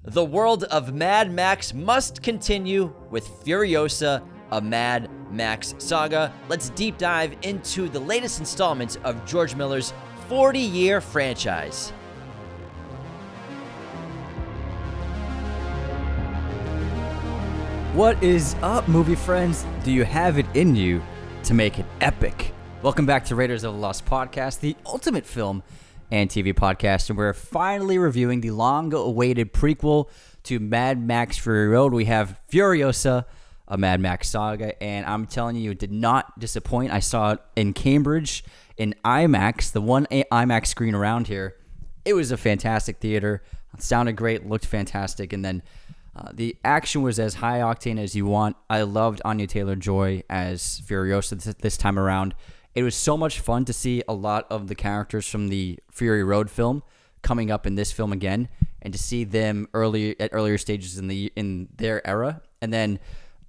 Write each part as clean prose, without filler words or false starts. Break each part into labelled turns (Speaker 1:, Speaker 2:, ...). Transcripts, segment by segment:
Speaker 1: The world of Mad Max must continue with Furiosa, a Mad Max saga. Let's deep dive into the latest installments of George Miller's 40-year franchise.
Speaker 2: What is up, movie friends? Do you have it in you to make it epic? Welcome back to Raiders of the Lost Podcast, the ultimate film and TV podcast, and we're finally reviewing the long-awaited prequel to Mad Max Fury Road. We have Furiosa, a Mad Max saga, and I'm telling you, it did not disappoint. I saw it in Cambridge in IMAX, the one IMAX screen around here. It was a fantastic theater. It sounded great, looked fantastic, and then the action was as high octane as you want. I loved Anya Taylor-Joy as Furiosa this time around. It was so much fun to see a lot of the characters from the Fury Road film coming up in this film again, and to see them at earlier stages in their era. And then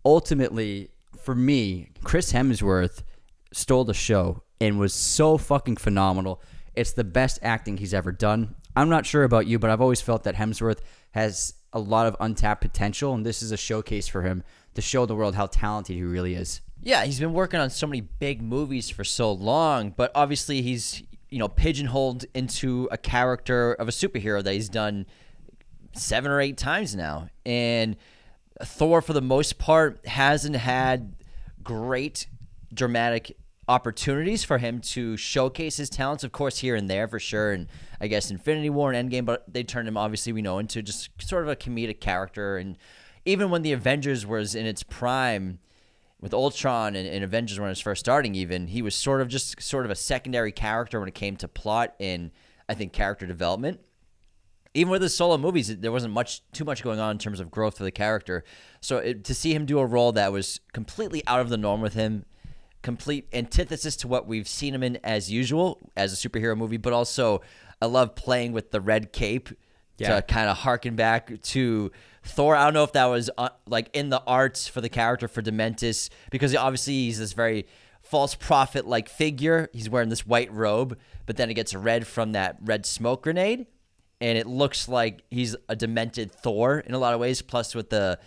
Speaker 2: ultimately, for me, Chris Hemsworth stole the show and was so fucking phenomenal. It's the best acting he's ever done. I'm not sure about you, but I've always felt that Hemsworth has a lot of untapped potential, and this is a showcase for him to show the world how talented he really is.
Speaker 1: Yeah, he's been working on so many big movies for so long, but obviously he's, pigeonholed into a character of a superhero that he's done 7 or 8 times now. And Thor, for the most part, hasn't had great dramatic opportunities for him to showcase his talents, of course, here and there for sure. And I guess Infinity War and Endgame, but they turned him, obviously, we know, into just sort of a comedic character. And even when the Avengers was in its prime, with Ultron and Avengers when it was first starting even, he was sort of a secondary character when it came to plot and, I think, character development. Even with his solo movies, there wasn't too much going on in terms of growth for the character. So to see him do a role that was completely out of the norm with him, complete antithesis to what we've seen him in as usual as a superhero movie, but also I love playing with the red cape to kind of harken back to Thor. I don't know if that was in the arts for the character for Dementis, because obviously he's this very false prophet-like figure. He's wearing this white robe, but then it gets red from that red smoke grenade, and it looks like he's a demented Thor in a lot of ways, plus with the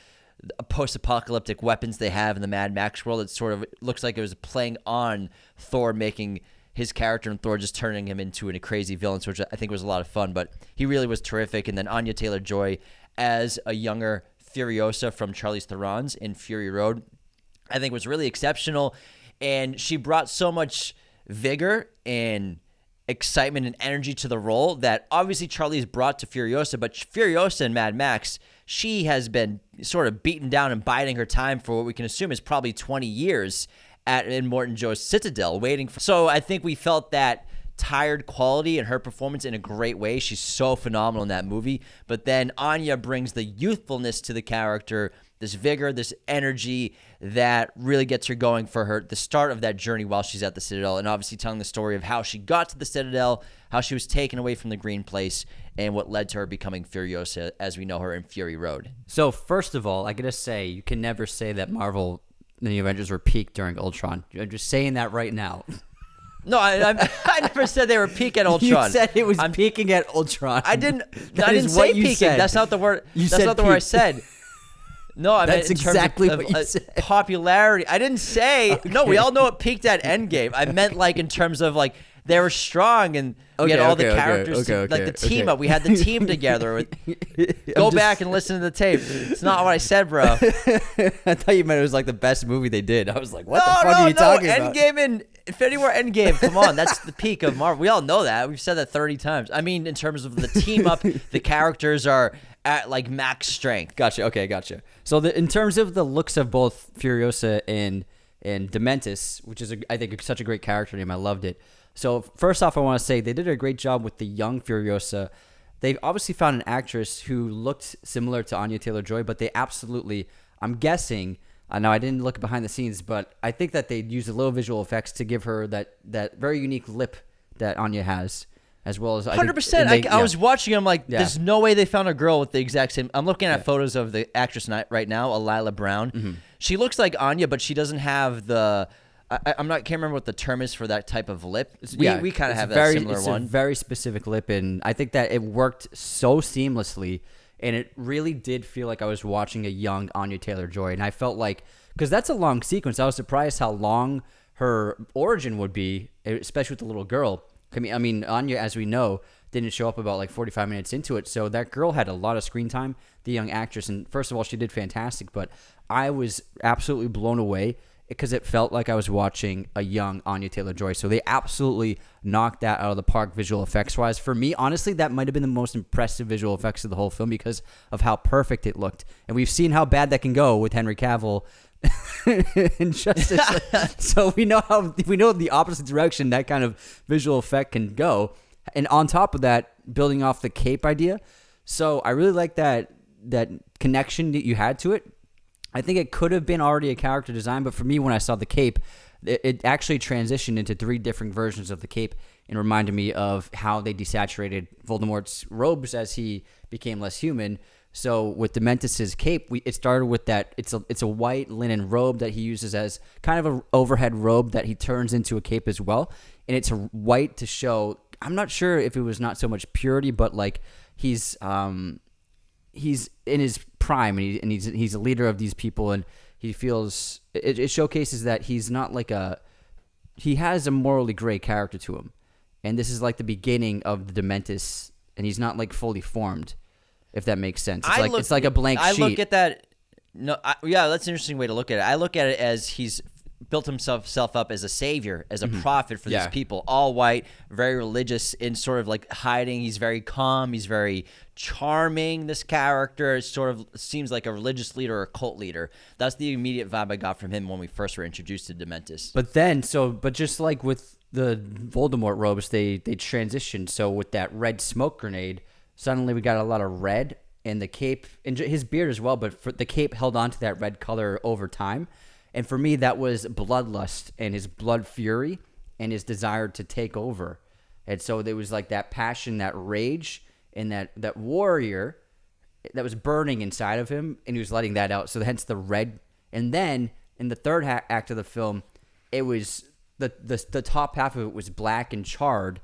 Speaker 1: post-apocalyptic weapons they have in the Mad Max world. It looks like it was playing on Thor, making his character and Thor just turning him into a crazy villain, which I think was a lot of fun. But he really was terrific. And then Anya Taylor-Joy as a younger Furiosa from Charlize Theron's in Fury Road, I think was really exceptional. And she brought so much vigor and excitement and energy to the role that obviously Charlize brought to Furiosa. But Furiosa in Mad Max, she has been sort of beaten down and biding her time for what we can assume is probably 20 years in Morton Joe's Citadel, waiting for. So I think we felt that tired quality in her performance in a great way. She's so phenomenal in that movie. But then Anya brings the youthfulness to the character, this vigor, this energy that really gets her going for the start of that journey while she's at the Citadel, and obviously telling the story of how she got to the Citadel, how she was taken away from the Green Place, and what led to her becoming Furiosa as we know her in Fury Road.
Speaker 2: So first of all, I gotta say, you can never say that Marvel and the Avengers were peaked during Ultron. I'm just saying that right now.
Speaker 1: No, I never said they were peak at Ultron.
Speaker 2: You said it was peaking at Ultron.
Speaker 1: I didn't say peaking.
Speaker 2: Said.
Speaker 1: That's not the word. That's not the word I said. No, I meant in
Speaker 2: exactly
Speaker 1: terms
Speaker 2: what you said.
Speaker 1: Popularity. I didn't say. Okay. No, we all know it peaked at Endgame. I meant in terms of they were strong and we had all the characters, the team up. We had the team together. Go back and listen to the tape. It's not what I said, bro.
Speaker 2: I thought you meant it was the best movie they did. I was like, what the fuck are you talking about?
Speaker 1: Endgame and Infinity War Endgame. Come on, that's the peak of Marvel. We all know that. We've said that 30 times. I mean, in terms of the team up, the characters are at max strength.
Speaker 2: Gotcha. Okay, gotcha. So in terms of the looks of both Furiosa and Dementis, which is I think such a great character name. I loved it. So first off, I want to say they did a great job with the young Furiosa. They've obviously found an actress who looked similar to Anya Taylor-Joy, but they absolutely, I'm guessing, now I didn't look behind the scenes, but I think that they used a little visual effects to give her that very unique lip that Anya has, as well as
Speaker 1: 100%. I was watching. I'm like, there's no way they found a girl with the exact same. I'm looking at photos of the actress right now, Lila Brown. Mm-hmm. She looks like Anya, but she doesn't have the. Can't remember what the term is for that type of lip. We kind of have that similar one.
Speaker 2: It's a very specific lip, and I think that it worked so seamlessly And it really did feel like I was watching a young Anya Taylor-Joy. And I felt like, because that's a long sequence, I was surprised how long her origin would be, especially with the little girl. I mean, Anya, as we know, didn't show up about like 45 minutes into it. So that girl had a lot of screen time, the young actress. And first of all, she did fantastic. But I was absolutely blown away because it felt like I was watching a young Anya Taylor-Joy. So they absolutely knocked that out of the park visual effects-wise. For me, honestly, that might have been the most impressive visual effects of the whole film because of how perfect it looked. And we've seen how bad that can go with Henry Cavill in Justice League. So we know the opposite direction that kind of visual effect can go. And on top of that, building off the cape idea. So I really like that connection that you had to it. I think it could have been already a character design, but for me, when I saw the cape, it actually transitioned into 3 different versions of the cape and reminded me of how they desaturated Voldemort's robes as he became less human. So with Dementus's cape, it started with that. It's a white linen robe that he uses as kind of an overhead robe that he turns into a cape as well, and it's white to show. I'm not sure if it was not so much purity, but like he's in his prime and he's a leader of these people, and he feels it showcases that he's not like he has a morally gray character to him, and this is like the beginning of the Dementus, and he's not like fully formed, if that makes sense. It's like a blank sheet.
Speaker 1: I look at that. No, yeah, that's an interesting way to look at it. I look at it as he's built himself up as a savior, as a prophet for these people, all white, very religious, in sort of like hiding. He's very calm. He's very charming. This character sort of seems like a religious leader or a cult leader. That's the immediate vibe I got from him when we first were introduced to Dementus.
Speaker 2: But just like with the Voldemort robes, they transitioned. So with that red smoke grenade, suddenly we got a lot of red, and the cape, and his beard as well, but the cape held on to that red color over time. And for me, that was bloodlust and his blood fury and his desire to take over. And so there was like that passion, that rage, and that warrior that was burning inside of him, and he was letting that out. So hence the red. And then in the third act of the film, it was the top half of it was black and charred.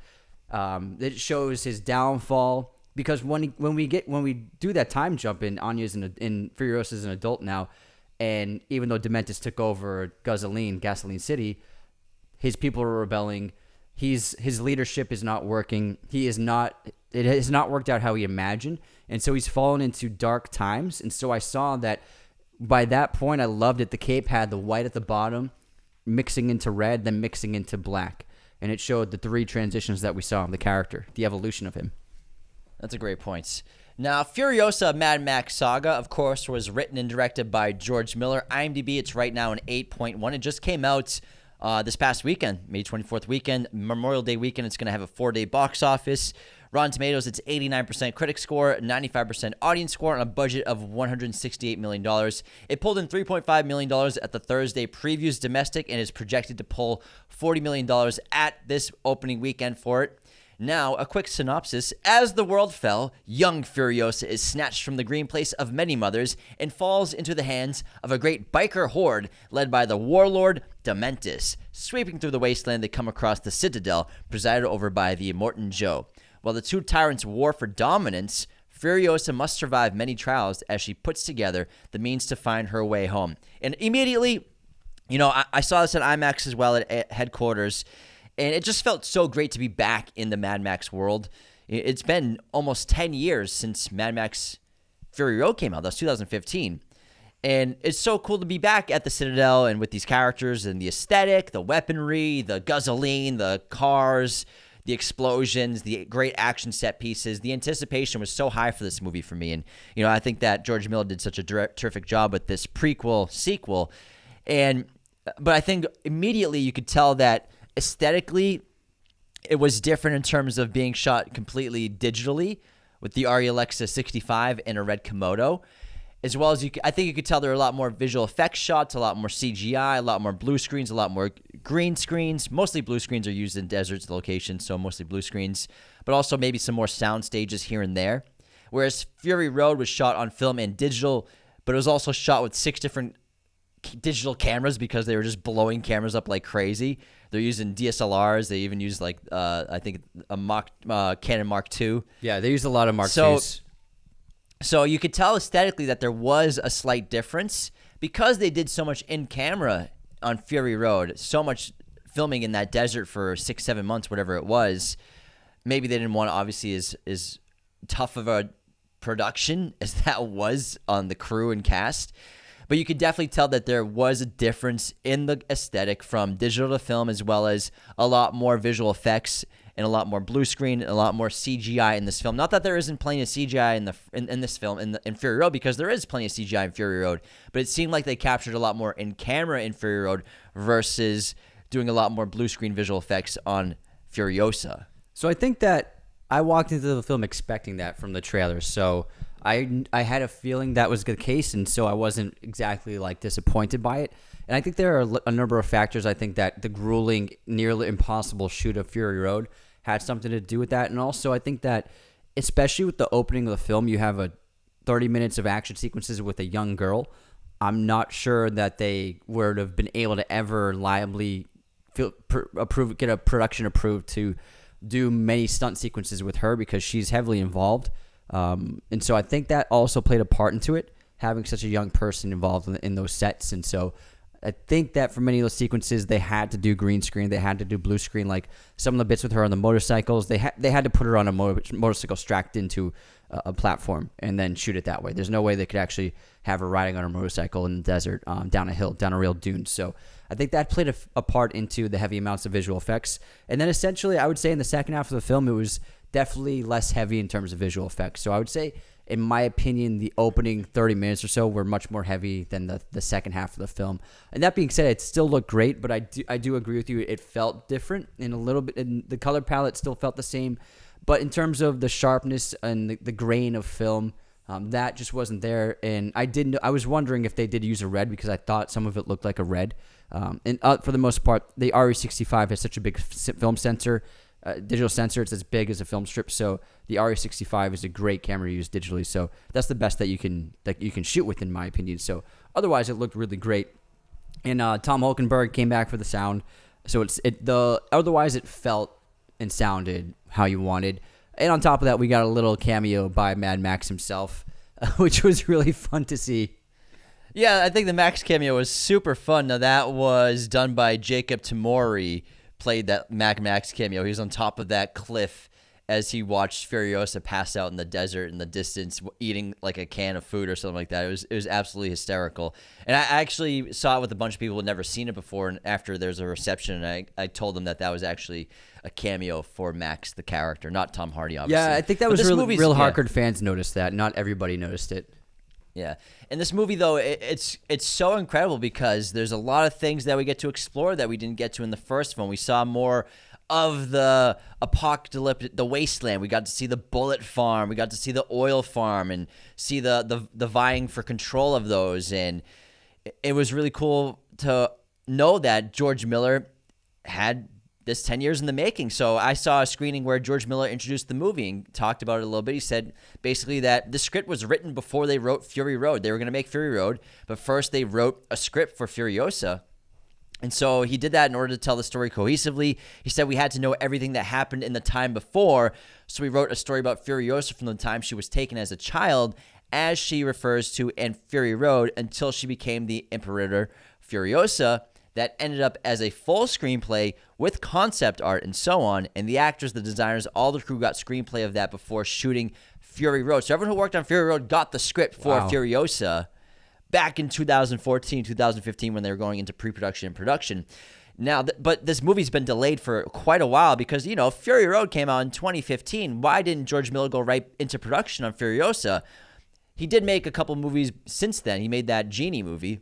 Speaker 2: It shows his downfall, because when we do that time jump in, Anya's in Furiosa's an adult now. And even though Dementus took over Gasoline City, his people are rebelling. His leadership is not working. It has not worked out how he imagined. And so he's fallen into dark times. And so I saw that by that point, I loved it. The cape had the white at the bottom mixing into red, then mixing into black. And it showed the 3 transitions that we saw in the character, the evolution of him.
Speaker 1: That's a great point. Now, Furiosa Mad Max Saga, of course, was written and directed by George Miller. IMDb, it's right now an 8.1. It just came out this past weekend, May 24th weekend, Memorial Day weekend. It's going to have a 4-day box office. Rotten Tomatoes, it's 89% critic score, 95% audience score, on a budget of $168 million. It pulled in $3.5 million at the Thursday previews domestic and is projected to pull $40 million at this opening weekend for it. Now, a quick synopsis. As the world fell, young Furiosa is snatched from the green place of many mothers and falls into the hands of a great biker horde led by the warlord Dementus. Sweeping through the wasteland, they come across the Citadel, presided over by the Immortan Joe. While the 2 tyrants war for dominance, Furiosa must survive many trials as she puts together the means to find her way home. And immediately, I saw this at IMAX as well at headquarters, and it just felt so great to be back in the Mad Max world. It's been almost 10 years since Mad Max Fury Road came out. That was 2015. And it's so cool to be back at the Citadel and with these characters and the aesthetic, the weaponry, the gasoline, the cars, the explosions, the great action set pieces. The anticipation was so high for this movie for me. And, I think that George Miller did such a terrific job with this sequel. But I think immediately you could tell that aesthetically, it was different in terms of being shot completely digitally with the Arri Alexa 65 and a red Komodo, as well as I think you could tell there are a lot more visual effects shots, a lot more CGI, a lot more blue screens, a lot more green screens. Mostly blue screens are used in deserts locations, so mostly blue screens, but also maybe some more sound stages here and there. Whereas Fury Road was shot on film and digital, but it was also shot with 6 different digital cameras because they were just blowing cameras up like crazy. They're using DSLRs. They even use I think a Canon Mark II.
Speaker 2: Yeah, they use a lot of Mark IIs.
Speaker 1: So you could tell aesthetically that there was a slight difference because they did so much in camera on Fury Road, so much filming in that desert for 6-7 months, whatever it was. Maybe they didn't want to, obviously, as tough of a production as that was on the crew and cast. But you could definitely tell that there was a difference in the aesthetic from digital to film, as well as a lot more visual effects and a lot more blue screen, and a lot more CGI in this film. Not that there isn't plenty of CGI in this film, in Fury Road, because there is plenty of CGI in Fury Road, but it seemed like they captured a lot more in camera in Fury Road versus doing a lot more blue screen visual effects on Furiosa.
Speaker 2: So I think that I walked into the film expecting that from the trailer. So I had a feeling that was the case, and so I wasn't exactly like disappointed by it. And I think there are a number of factors. I think that the grueling, nearly impossible shoot of Fury Road had something to do with that. And also I think that, especially with the opening of the film, you have 30 minutes of action sequences with a young girl. I'm not sure that they would have been able to ever reliably get a production approved to do many stunt sequences with her, because she's heavily involved. And so I think that also played a part into it, having such a young person involved in those sets. And so I think that for many of those sequences, they had to do green screen. They had to do blue screen. Like some of the bits with her on the motorcycles, they had to put her on a motorcycle strapped into a platform and then shoot it that way. There's no way they could actually have her riding on a motorcycle in the desert, down a hill, down a real dune. So I think that played a part into the heavy amounts of visual effects. And then essentially, I would say in the second half of the film, it was definitely less heavy in terms of visual effects. So I would say, in my opinion, the opening 30 minutes or so were much more heavy than the second half of the film. And that being said, it still looked great, but I do agree with you. It felt different in a little bit, and the color palette still felt the same. But in terms of the sharpness and the grain of film, that just wasn't there. And I was wondering if they did use a red, because I thought some of it looked like a red. And for the most part, the RE65 has such a big film sensor. Digital sensor, it's as big as a film strip, so the RE65 is a great camera to use digitally. So that's the best that you can shoot with, in my opinion. So otherwise, it looked really great. And Tom Hulkenberg came back for the sound, so otherwise it felt and sounded how you wanted. And on top of that, we got a little cameo by Mad Max himself, which was really fun to see.
Speaker 1: Yeah, I think the Max cameo was super fun. Now that was done by Jacob Tamori. Played that Mad Max cameo. He was on top of that cliff as he watched Furiosa pass out in the desert in the distance, eating like a can of food or something like that. It was absolutely hysterical. And I actually saw it with a bunch of people who had never seen it before. And after there's a reception, and I told them that was actually a cameo for Max, the character, not Tom Hardy, obviously.
Speaker 2: Yeah, I think that was real hardcore fans noticed that. Not everybody noticed it.
Speaker 1: Yeah. In this movie, though, it's so incredible because there's a lot of things that we get to explore that we didn't get to in the first one. We saw more of the apocalyptic, the wasteland. We got to see the bullet farm. We got to see the oil farm and see the vying for control of those. And it was really cool to know that George Miller had this 10 years in the making. So I saw a screening where George Miller introduced the movie and talked about it a little bit. He said basically that the script was written before they wrote Fury Road. They were going to make Fury Road, but first they wrote a script for Furiosa. And so he did that in order to tell the story cohesively. He said we had to know everything that happened in the time before, so we wrote a story about Furiosa from the time she was taken as a child, as she refers to in Fury Road, until she became the Imperator Furiosa. That ended up as a full screenplay with concept art and so on. And the actors, the designers, all the crew got screenplay of that before shooting Fury Road. So everyone who worked on Fury Road got the script for Furiosa back in 2014, 2015 when they were going into pre-production and production. Now, but this movie's been delayed for quite a while because, Fury Road came out in 2015. Why didn't George Miller go right into production on Furiosa? He did make a couple movies since then. He made that Genie movie.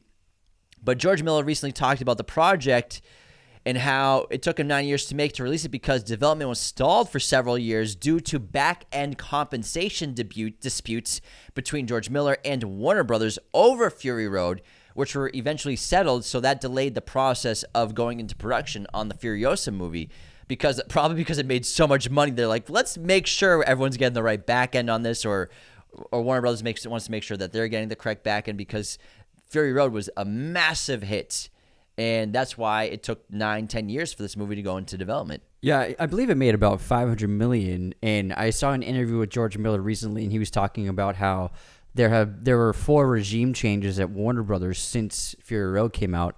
Speaker 1: But George Miller recently talked about the project and how it took him 9 years to release it because development was stalled for several years due to back-end compensation disputes between George Miller and Warner Brothers over Fury Road, which were eventually settled. So that delayed the process of going into production on the Furiosa movie because it made so much money. They're like, let's make sure everyone's getting the right back-end on this, or Warner Brothers wants to make sure that they're getting the correct back-end because Fury Road was a massive hit And that's why it took 9-10 years for this movie to go into development.
Speaker 2: Yeah, I believe it made about $500 million. And I saw an interview with George Miller recently, and he was talking about how there were 4 regime changes at Warner Brothers since Fury Road came out,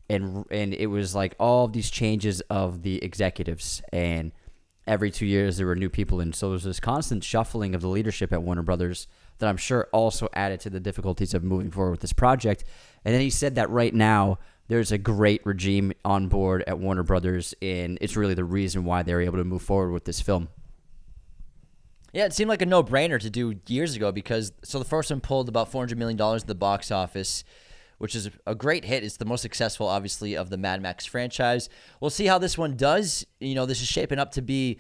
Speaker 2: and it was like all of these changes of the executives, and every 2 years there were new people in. So there was this constant shuffling of the leadership at Warner Brothers that I'm sure also added to the difficulties of moving forward with this project. And then he said that right now there's a great regime on board at Warner Brothers, and it's really the reason why they're able to move forward with this film.
Speaker 1: Yeah, it seemed like a no-brainer to do years ago because the first one pulled about $400 million at the box office, which is a great hit. It's the most successful, obviously, of the Mad Max franchise. We'll see how this one does. This is shaping up to be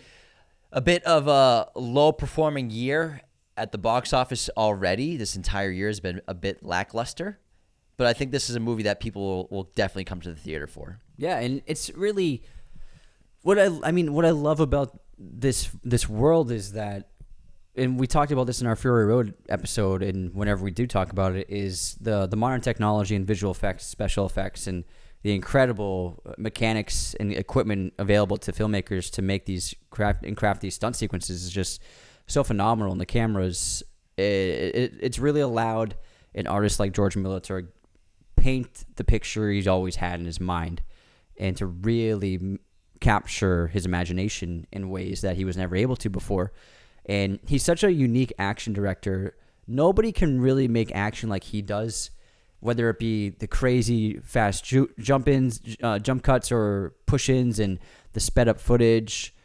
Speaker 1: a bit of a low-performing year at the box office already. This entire year has been a bit lackluster, but I think this is a movie that people will definitely come to the theater for.
Speaker 2: Yeah, and it's really what I love about this world is that, and we talked about this in our Fury Road episode, and whenever we do talk about it, is the modern technology and visual effects, special effects, and the incredible mechanics and equipment available to filmmakers to make these crafty stunt sequences is just so phenomenal. And the cameras, it's really allowed an artist like George Miller to paint the picture he's always had in his mind and to really capture his imagination in ways that he was never able to before. And he's such a unique action director. Nobody can really make action like he does, whether it be the crazy fast jump-ins, jump cuts, or push-ins, and the sped-up footage,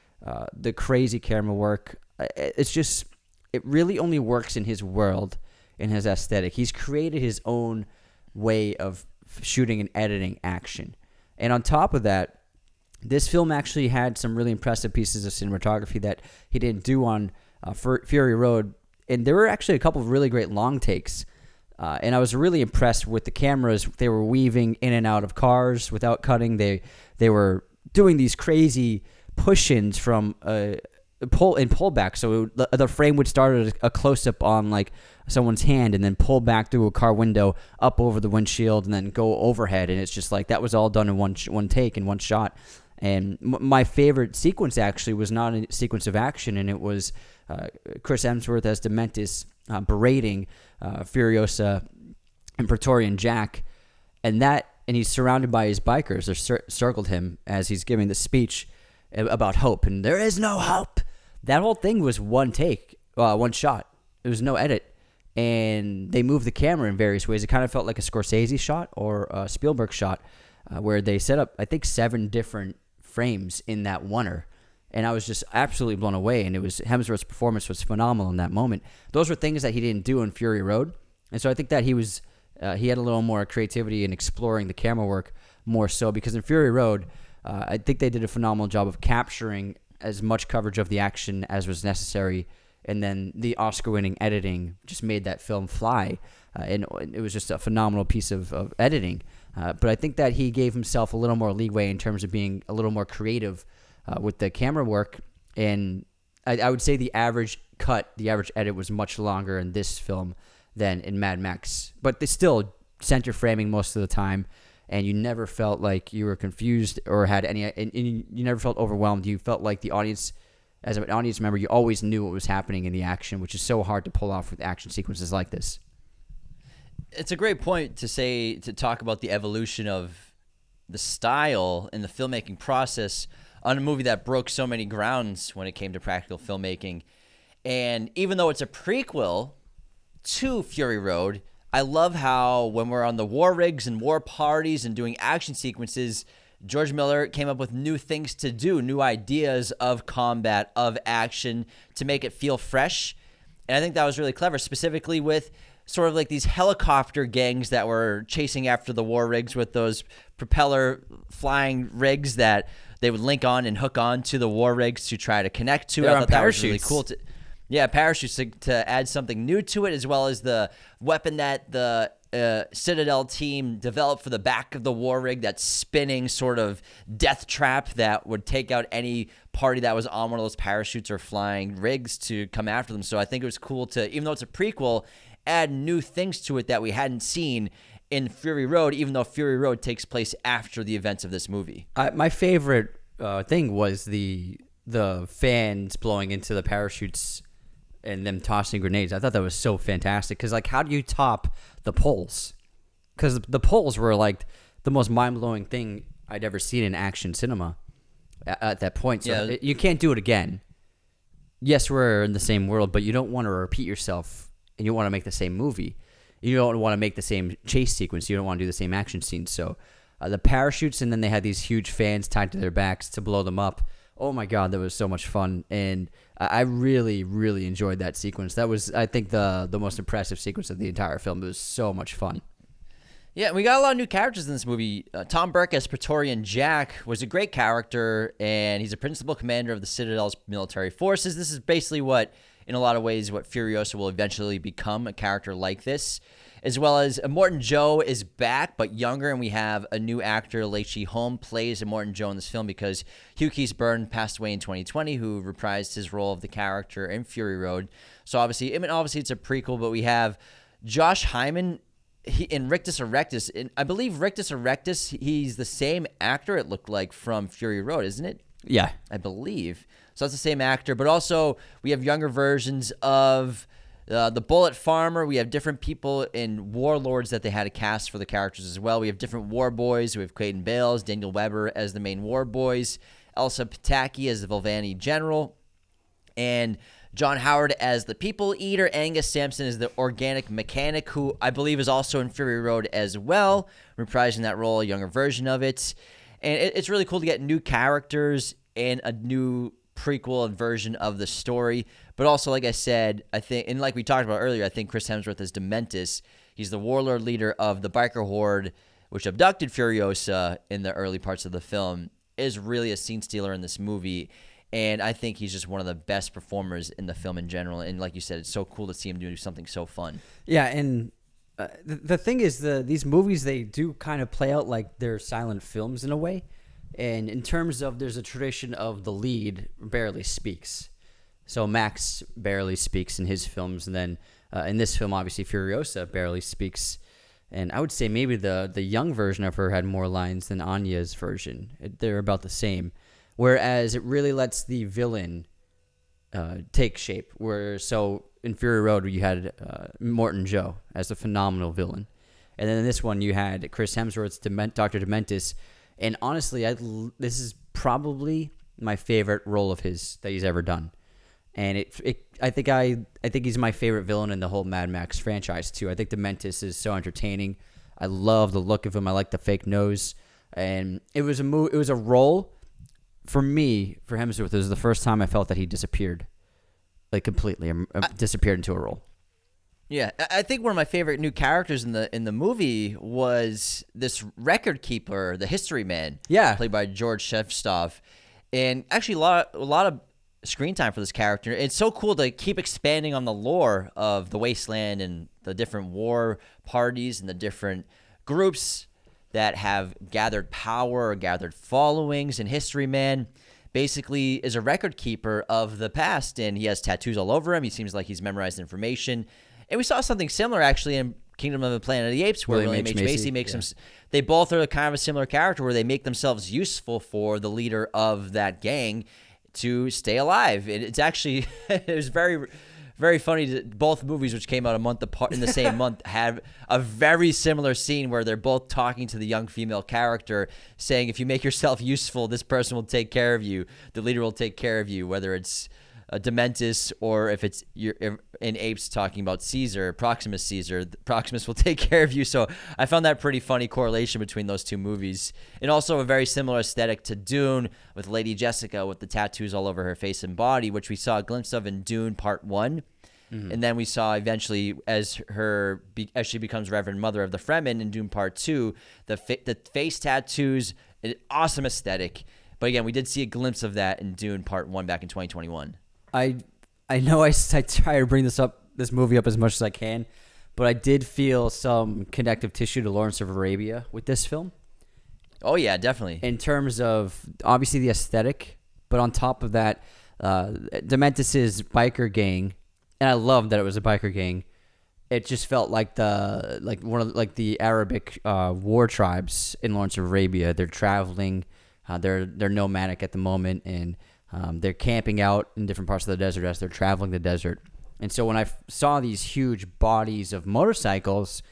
Speaker 2: the crazy camera work. It really only works in his world, in his aesthetic. He's created his own way of shooting and editing action. And on top of that, this film actually had some really impressive pieces of cinematography that he didn't do on Fury Road. And there were actually a couple of really great long takes. And I was really impressed with the cameras. They were weaving in and out of cars without cutting. They were doing these crazy push-ins from pullback. So the frame would start at a close-up on like someone's hand and then pull back through a car window up over the windshield and then go overhead. And it's just like that was all done in one take, in one shot. And my favorite sequence actually was not a sequence of action, and it was Chris Hemsworth as Dementis berating Furiosa and Praetorian Jack, and he's surrounded by his bikers. They're circled him as he's giving the speech about hope, and there is no hope. That whole thing was one take, one shot. There was no edit, and they moved the camera in various ways. It kind of felt like a Scorsese shot or a Spielberg shot, where they set up, I think, 7 different frames in that oneer. And I was just absolutely blown away. And Hemsworth's performance was phenomenal in that moment. Those were things that he didn't do in Fury Road. And so I think that he had a little more creativity in exploring the camera work more so, because in Fury Road, I think they did a phenomenal job of capturing as much coverage of the action as was necessary. And then the Oscar-winning editing just made that film fly. And it was just a phenomenal piece of editing. But I think that he gave himself a little more leeway in terms of being a little more creative with the camera work. And I would say the average edit was much longer in this film than in Mad Max. But they still center framing most of the time, and you never felt like you were confused or had any, and you never felt overwhelmed. You felt like the audience, as an audience member, you always knew what was happening in the action, which is so hard to pull off with action sequences like this.
Speaker 1: It's a great point to talk about the evolution of the style and the filmmaking process on a movie that broke so many grounds when it came to practical filmmaking. And even though it's a prequel to Fury Road, I love how when we're on the war rigs and war parties and doing action sequences, George Miller came up with new things to do, new ideas of combat, of action, to make it feel fresh. And I think that was really clever, specifically with sort of like these helicopter gangs that were chasing after the war rigs with those propeller flying rigs that they would link on and hook on to the war rigs to try to connect to. I thought that was really cool. Parachutes to add something new to it, as well as the weapon that the Citadel team developed for the back of the war rig, that spinning sort of death trap that would take out any party that was on one of those parachutes or flying rigs to come after them. So I think it was cool to, even though it's a prequel, add new things to it that we hadn't seen. in Fury Road, even though Fury Road takes place after the events of this movie.
Speaker 2: My favorite thing was the fans blowing into the parachutes and them tossing grenades. I thought that was so fantastic because, like, how do you top the poles? Because the poles were like the most mind-blowing thing I'd ever seen in action cinema at that point. So you can't do it again. Yes, we're in the same world, but you don't want to repeat yourself, and you want to make the same movie. You don't want to make the same chase sequence. You don't want to do the same action scenes. So the parachutes, and then they had these huge fans tied to their backs to blow them up. Oh my God, that was so much fun, and I really, really enjoyed that sequence. That was, I think, the most impressive sequence of the entire film. It was so much fun.
Speaker 1: Yeah, we got a lot of new characters in this movie. Tom Burke as Praetorian Jack was a great character, and he's a principal commander of the Citadel's military forces. This is basically what, in a lot of ways, what Furiosa will eventually become, a character like this. As well as Morton Joe is back, but younger, and we have a new actor, Lacey Holm, plays Morton Joe in this film because Hugh Keith-Byrne passed away in 2020, who reprised his role of the character in Fury Road. So obviously it's a prequel, but we have Josh Hyman in Rictus Erectus. And I believe Rictus Erectus, he's the same actor, it looked like, from Fury Road, isn't it?
Speaker 2: Yeah.
Speaker 1: I believe. So that's the same actor, but also we have younger versions of the Bullet Farmer. We have different people and warlords that they had to cast for the characters as well. We have different war boys. We have Quaden Bales, Daniel Weber as the main war boys, Elsa Pataki as the Volvani general, and John Howard as the People Eater. Angus Sampson as the Organic Mechanic, who I believe is also in Fury Road as well, reprising that role, a younger version of it. And it's really cool to get new characters and a new prequel and version of the story. But also, like I said, I think, and like we talked about earlier, I think Chris Hemsworth as Dementis. He's the warlord leader of the biker horde, which abducted Furiosa in the early parts of the film, is really a scene stealer in this movie. And I think he's just one of the best performers in the film in general. And like you said, it's so cool to see him do something so fun.
Speaker 2: Yeah, and the thing is, these movies, they do kind of play out like they're silent films in a way. And in terms of, there's a tradition of the lead barely speaks. So Max barely speaks in his films. And then in this film, obviously, Furiosa barely speaks. And I would say maybe the young version of her had more lines than Anya's version. They're about the same. Whereas it really lets the villain take shape. So in Fury Road, you had Morton Joe as a phenomenal villain. And then in this one, you had Chris Hemsworth's Dr. Dementis. And honestly, this is probably my favorite role of his that he's ever done. And I think he's my favorite villain in the whole Mad Max franchise too. I think Dementis is so entertaining. I love the look of him. I like the fake nose. And it was a role for me, for Hemsworth. It was the first time I felt that he disappeared, like completely, disappeared into a role.
Speaker 1: Yeah, I think one of my favorite new characters in the movie was this record keeper, the History Man.
Speaker 2: Yeah,
Speaker 1: played by George Shevstov, and actually a lot of screen time for this character. It's so cool to keep expanding on the lore of the Wasteland and the different war parties and the different groups that have gathered power or gathered followings. And History Man basically is a record keeper of the past, and he has tattoos all over him. He seems like he's memorized information. And we saw something similar actually in Kingdom of the Planet of the Apes, where William H. Macy makes them. They both are kind of a similar character, where they make themselves useful for the leader of that gang to stay alive. And it's actually it was very, very funny that both movies, which came out a month apart in the same month, have a very similar scene where they're both talking to the young female character, saying, "If you make yourself useful, this person will take care of you. The leader will take care of you." Whether it's Dementis, or if it's in Apes talking about Caesar, Proximus Caesar, Proximus will take care of you. So I found that pretty funny correlation between those two movies. And also a very similar aesthetic to Dune, with Lady Jessica with the tattoos all over her face and body, which we saw a glimpse of in Dune Part 1. Mm-hmm. And then we saw eventually, as she becomes Reverend Mother of the Fremen in Dune Part 2, the face tattoos, an awesome aesthetic. But again, we did see a glimpse of that in Dune Part 1 back in 2021.
Speaker 2: I know I try to bring this movie up as much as I can, but I did feel some connective tissue to Lawrence of Arabia with this film.
Speaker 1: Oh yeah, definitely.
Speaker 2: In terms of obviously the aesthetic, but on top of that, Dementis' biker gang, and I love that it was a biker gang, it just felt like the Arabic war tribes in Lawrence of Arabia. They're traveling, they're nomadic at the moment, and they're camping out in different parts of the desert as they're traveling the desert. And so when I saw these huge bodies of motorcycles,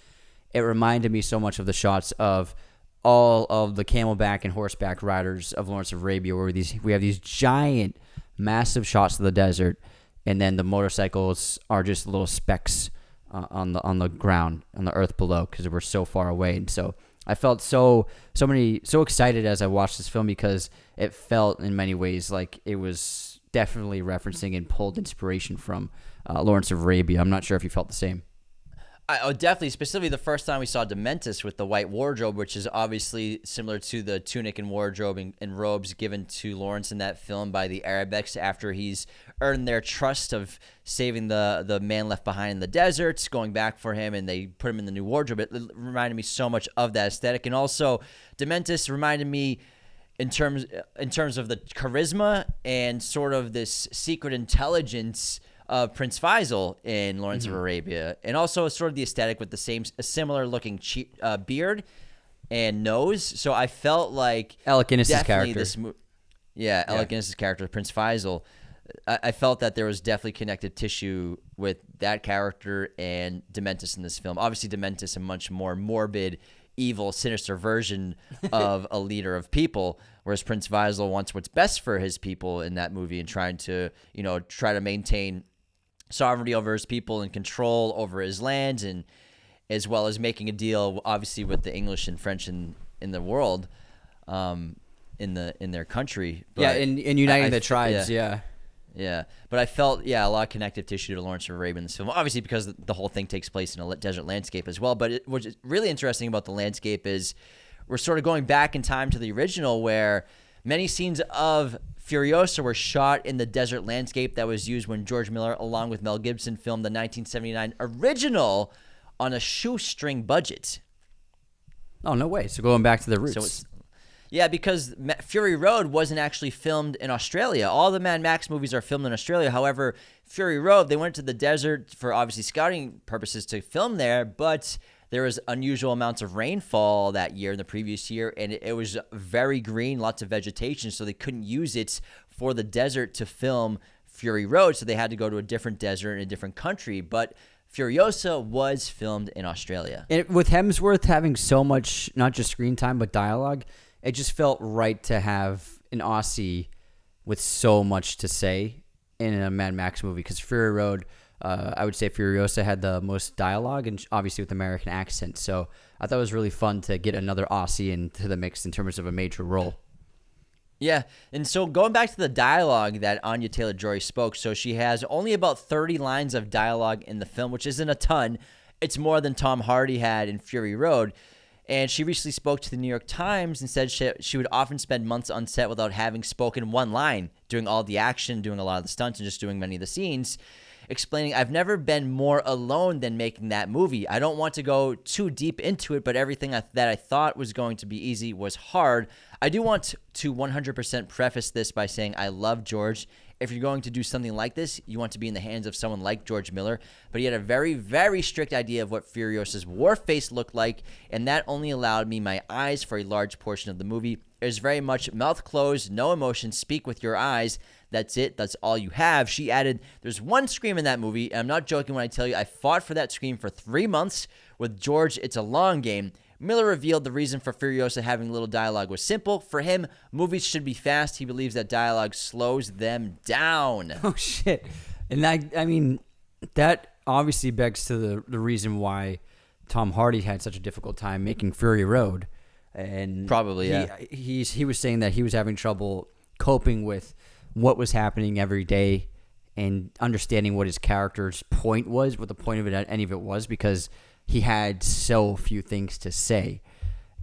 Speaker 2: it reminded me so much of the shots of all of the camelback and horseback riders of Lawrence of Arabia, where we have these giant, massive shots of the desert, and then the motorcycles are just little specks on the ground, on the earth below, because we're so far away. And so I felt so excited as I watched this film, because it felt in many ways like it was definitely referencing and pulled inspiration from Lawrence of Arabia. I'm not sure if you felt the same.
Speaker 1: Definitely, specifically the first time we saw Dementis with the white wardrobe, which is obviously similar to the tunic and wardrobe and robes given to Lawrence in that film by the Arabics after he's earned their trust of saving the man left behind in the deserts, going back for him, and they put him in the new wardrobe. It reminded me so much of that aesthetic. And also, Dementis reminded me in terms of the charisma and sort of this secret intelligence of Prince Faisal in Lawrence of Arabia, and also sort of the aesthetic with a similar looking beard and nose. So I felt like
Speaker 2: Alec Guinness's character.
Speaker 1: Alec Guinness's character, Prince Faisal. I felt that there was definitely connective tissue with that character and Dementis in this film. Obviously, Dementis, a much more morbid, evil, sinister version of a leader of people, whereas Prince Faisal wants what's best for his people in that movie and trying to, try to maintain sovereignty over his people and control over his lands, and as well as making a deal, obviously, with the English and French in the world, in their country. But
Speaker 2: and uniting the tribes.
Speaker 1: Yeah, but I felt, a lot of connective tissue to Lawrence of Arabia in this film, obviously because the whole thing takes place in a desert landscape as well. But what's really interesting about the landscape is we're sort of going back in time to the original, where many scenes of Furiosa were shot in the desert landscape that was used when George Miller, along with Mel Gibson, filmed the 1979 original on a shoestring budget.
Speaker 2: Oh, no way. So going back to the roots.
Speaker 1: So because Fury Road wasn't actually filmed in Australia. All the Mad Max movies are filmed in Australia. However, Fury Road, they went to the desert for obviously scouting purposes to film there, but there was unusual amounts of rainfall that year, in the previous year, and it was very green, lots of vegetation, so they couldn't use it for the desert to film Fury Road, so they had to go to a different desert in a different country. But Furiosa was filmed in Australia.
Speaker 2: And with Hemsworth having so much, not just screen time, but dialogue, it just felt right to have an Aussie with so much to say in a Mad Max movie, because Fury Road, I would say Furiosa had the most dialogue, and obviously with American accent. So I thought it was really fun to get another Aussie into the mix in terms of a major role.
Speaker 1: Yeah, and so going back to the dialogue that Anya Taylor-Joy spoke, so she has only about 30 lines of dialogue in the film, which isn't a ton. It's more than Tom Hardy had in Fury Road. And she recently spoke to the New York Times and said she would often spend months on set without having spoken one line, doing all the action, doing a lot of the stunts, and just doing many of the scenes, explaining, "I've never been more alone than making that movie. I don't want to go too deep into it, but everything that I thought was going to be easy was hard. I do want to 100% preface this by saying I love George. If you're going to do something like this, you want to be in the hands of someone like George Miller, but he had a very, very strict idea of what Furiosa's war face looked like, and that only allowed me my eyes for a large portion of the movie. It was very much mouth closed, no emotion, speak with your eyes. That's it. That's all you have." She added, "There's one scream in that movie, and I'm not joking when I tell you I fought for that scream for 3 months. With George, it's a long game." Miller revealed the reason for Furiosa having little dialogue was simple. For him, movies should be fast. He believes that dialogue slows them down.
Speaker 2: Oh, shit. And I mean, that obviously begs to the reason why Tom Hardy had such a difficult time making Fury Road. And
Speaker 1: probably, yeah.
Speaker 2: He was saying that he was having trouble coping with what was happening every day and understanding what his character's point was, what the point of it, any of it was, because he had so few things to say.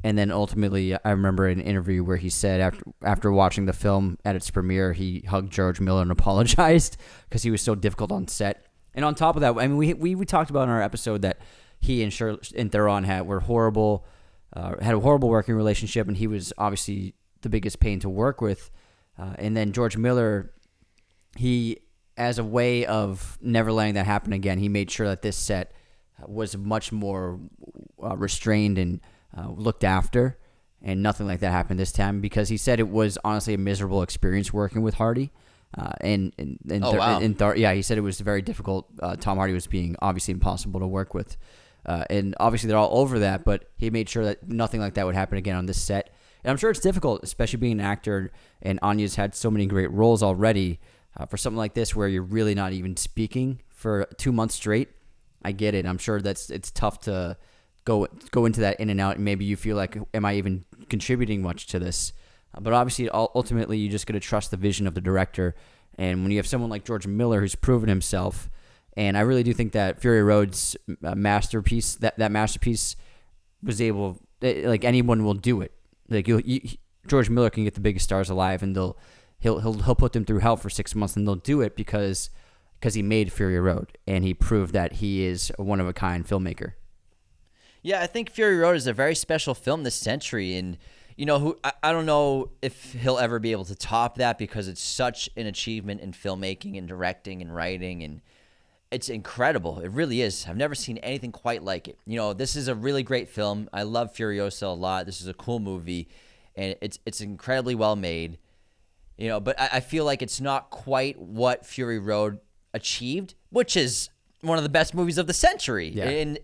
Speaker 2: And then ultimately, I remember an interview where he said after watching the film at its premiere, he hugged George Miller and apologized because he was so difficult on set. And on top of that, I mean, we talked about in our episode that he and Theron had a horrible working relationship, and he was obviously the biggest pain to work with. And then George Miller, he, as a way of never letting that happen again, he made sure that this set was much more restrained and looked after, and nothing like that happened this time because he said it was honestly a miserable experience working with Hardy. He said it was very difficult. Tom Hardy was being obviously impossible to work with, and obviously they're all over that. But he made sure that nothing like that would happen again on this set. And I'm sure it's difficult, especially being an actor. And Anya's had so many great roles already. For something like this, where you're really not even speaking for 2 months straight, I get it. I'm sure it's tough to go into that in and out. And maybe you feel like, am I even contributing much to this? But obviously, ultimately, you just got to trust the vision of the director. And when you have someone like George Miller who's proven himself, and I really do think that Fury Road's masterpiece, that masterpiece was able, like anyone will do it. Like George Miller can get the biggest stars alive, and he'll put them through hell for 6 months, and they'll do it because he made Fury Road, and he proved that he is a one-of-a-kind filmmaker.
Speaker 1: Yeah, I think Fury Road is a very special film this century, and I don't know if he'll ever be able to top that because it's such an achievement in filmmaking and directing and writing, and it's incredible. It really is. I've never seen anything quite like it. This is a really great film. I love Furiosa a lot. This is a cool movie, and it's incredibly well made. But I feel like it's not quite what Fury Road achieved, which is one of the best movies of the century.
Speaker 2: Yeah.
Speaker 1: And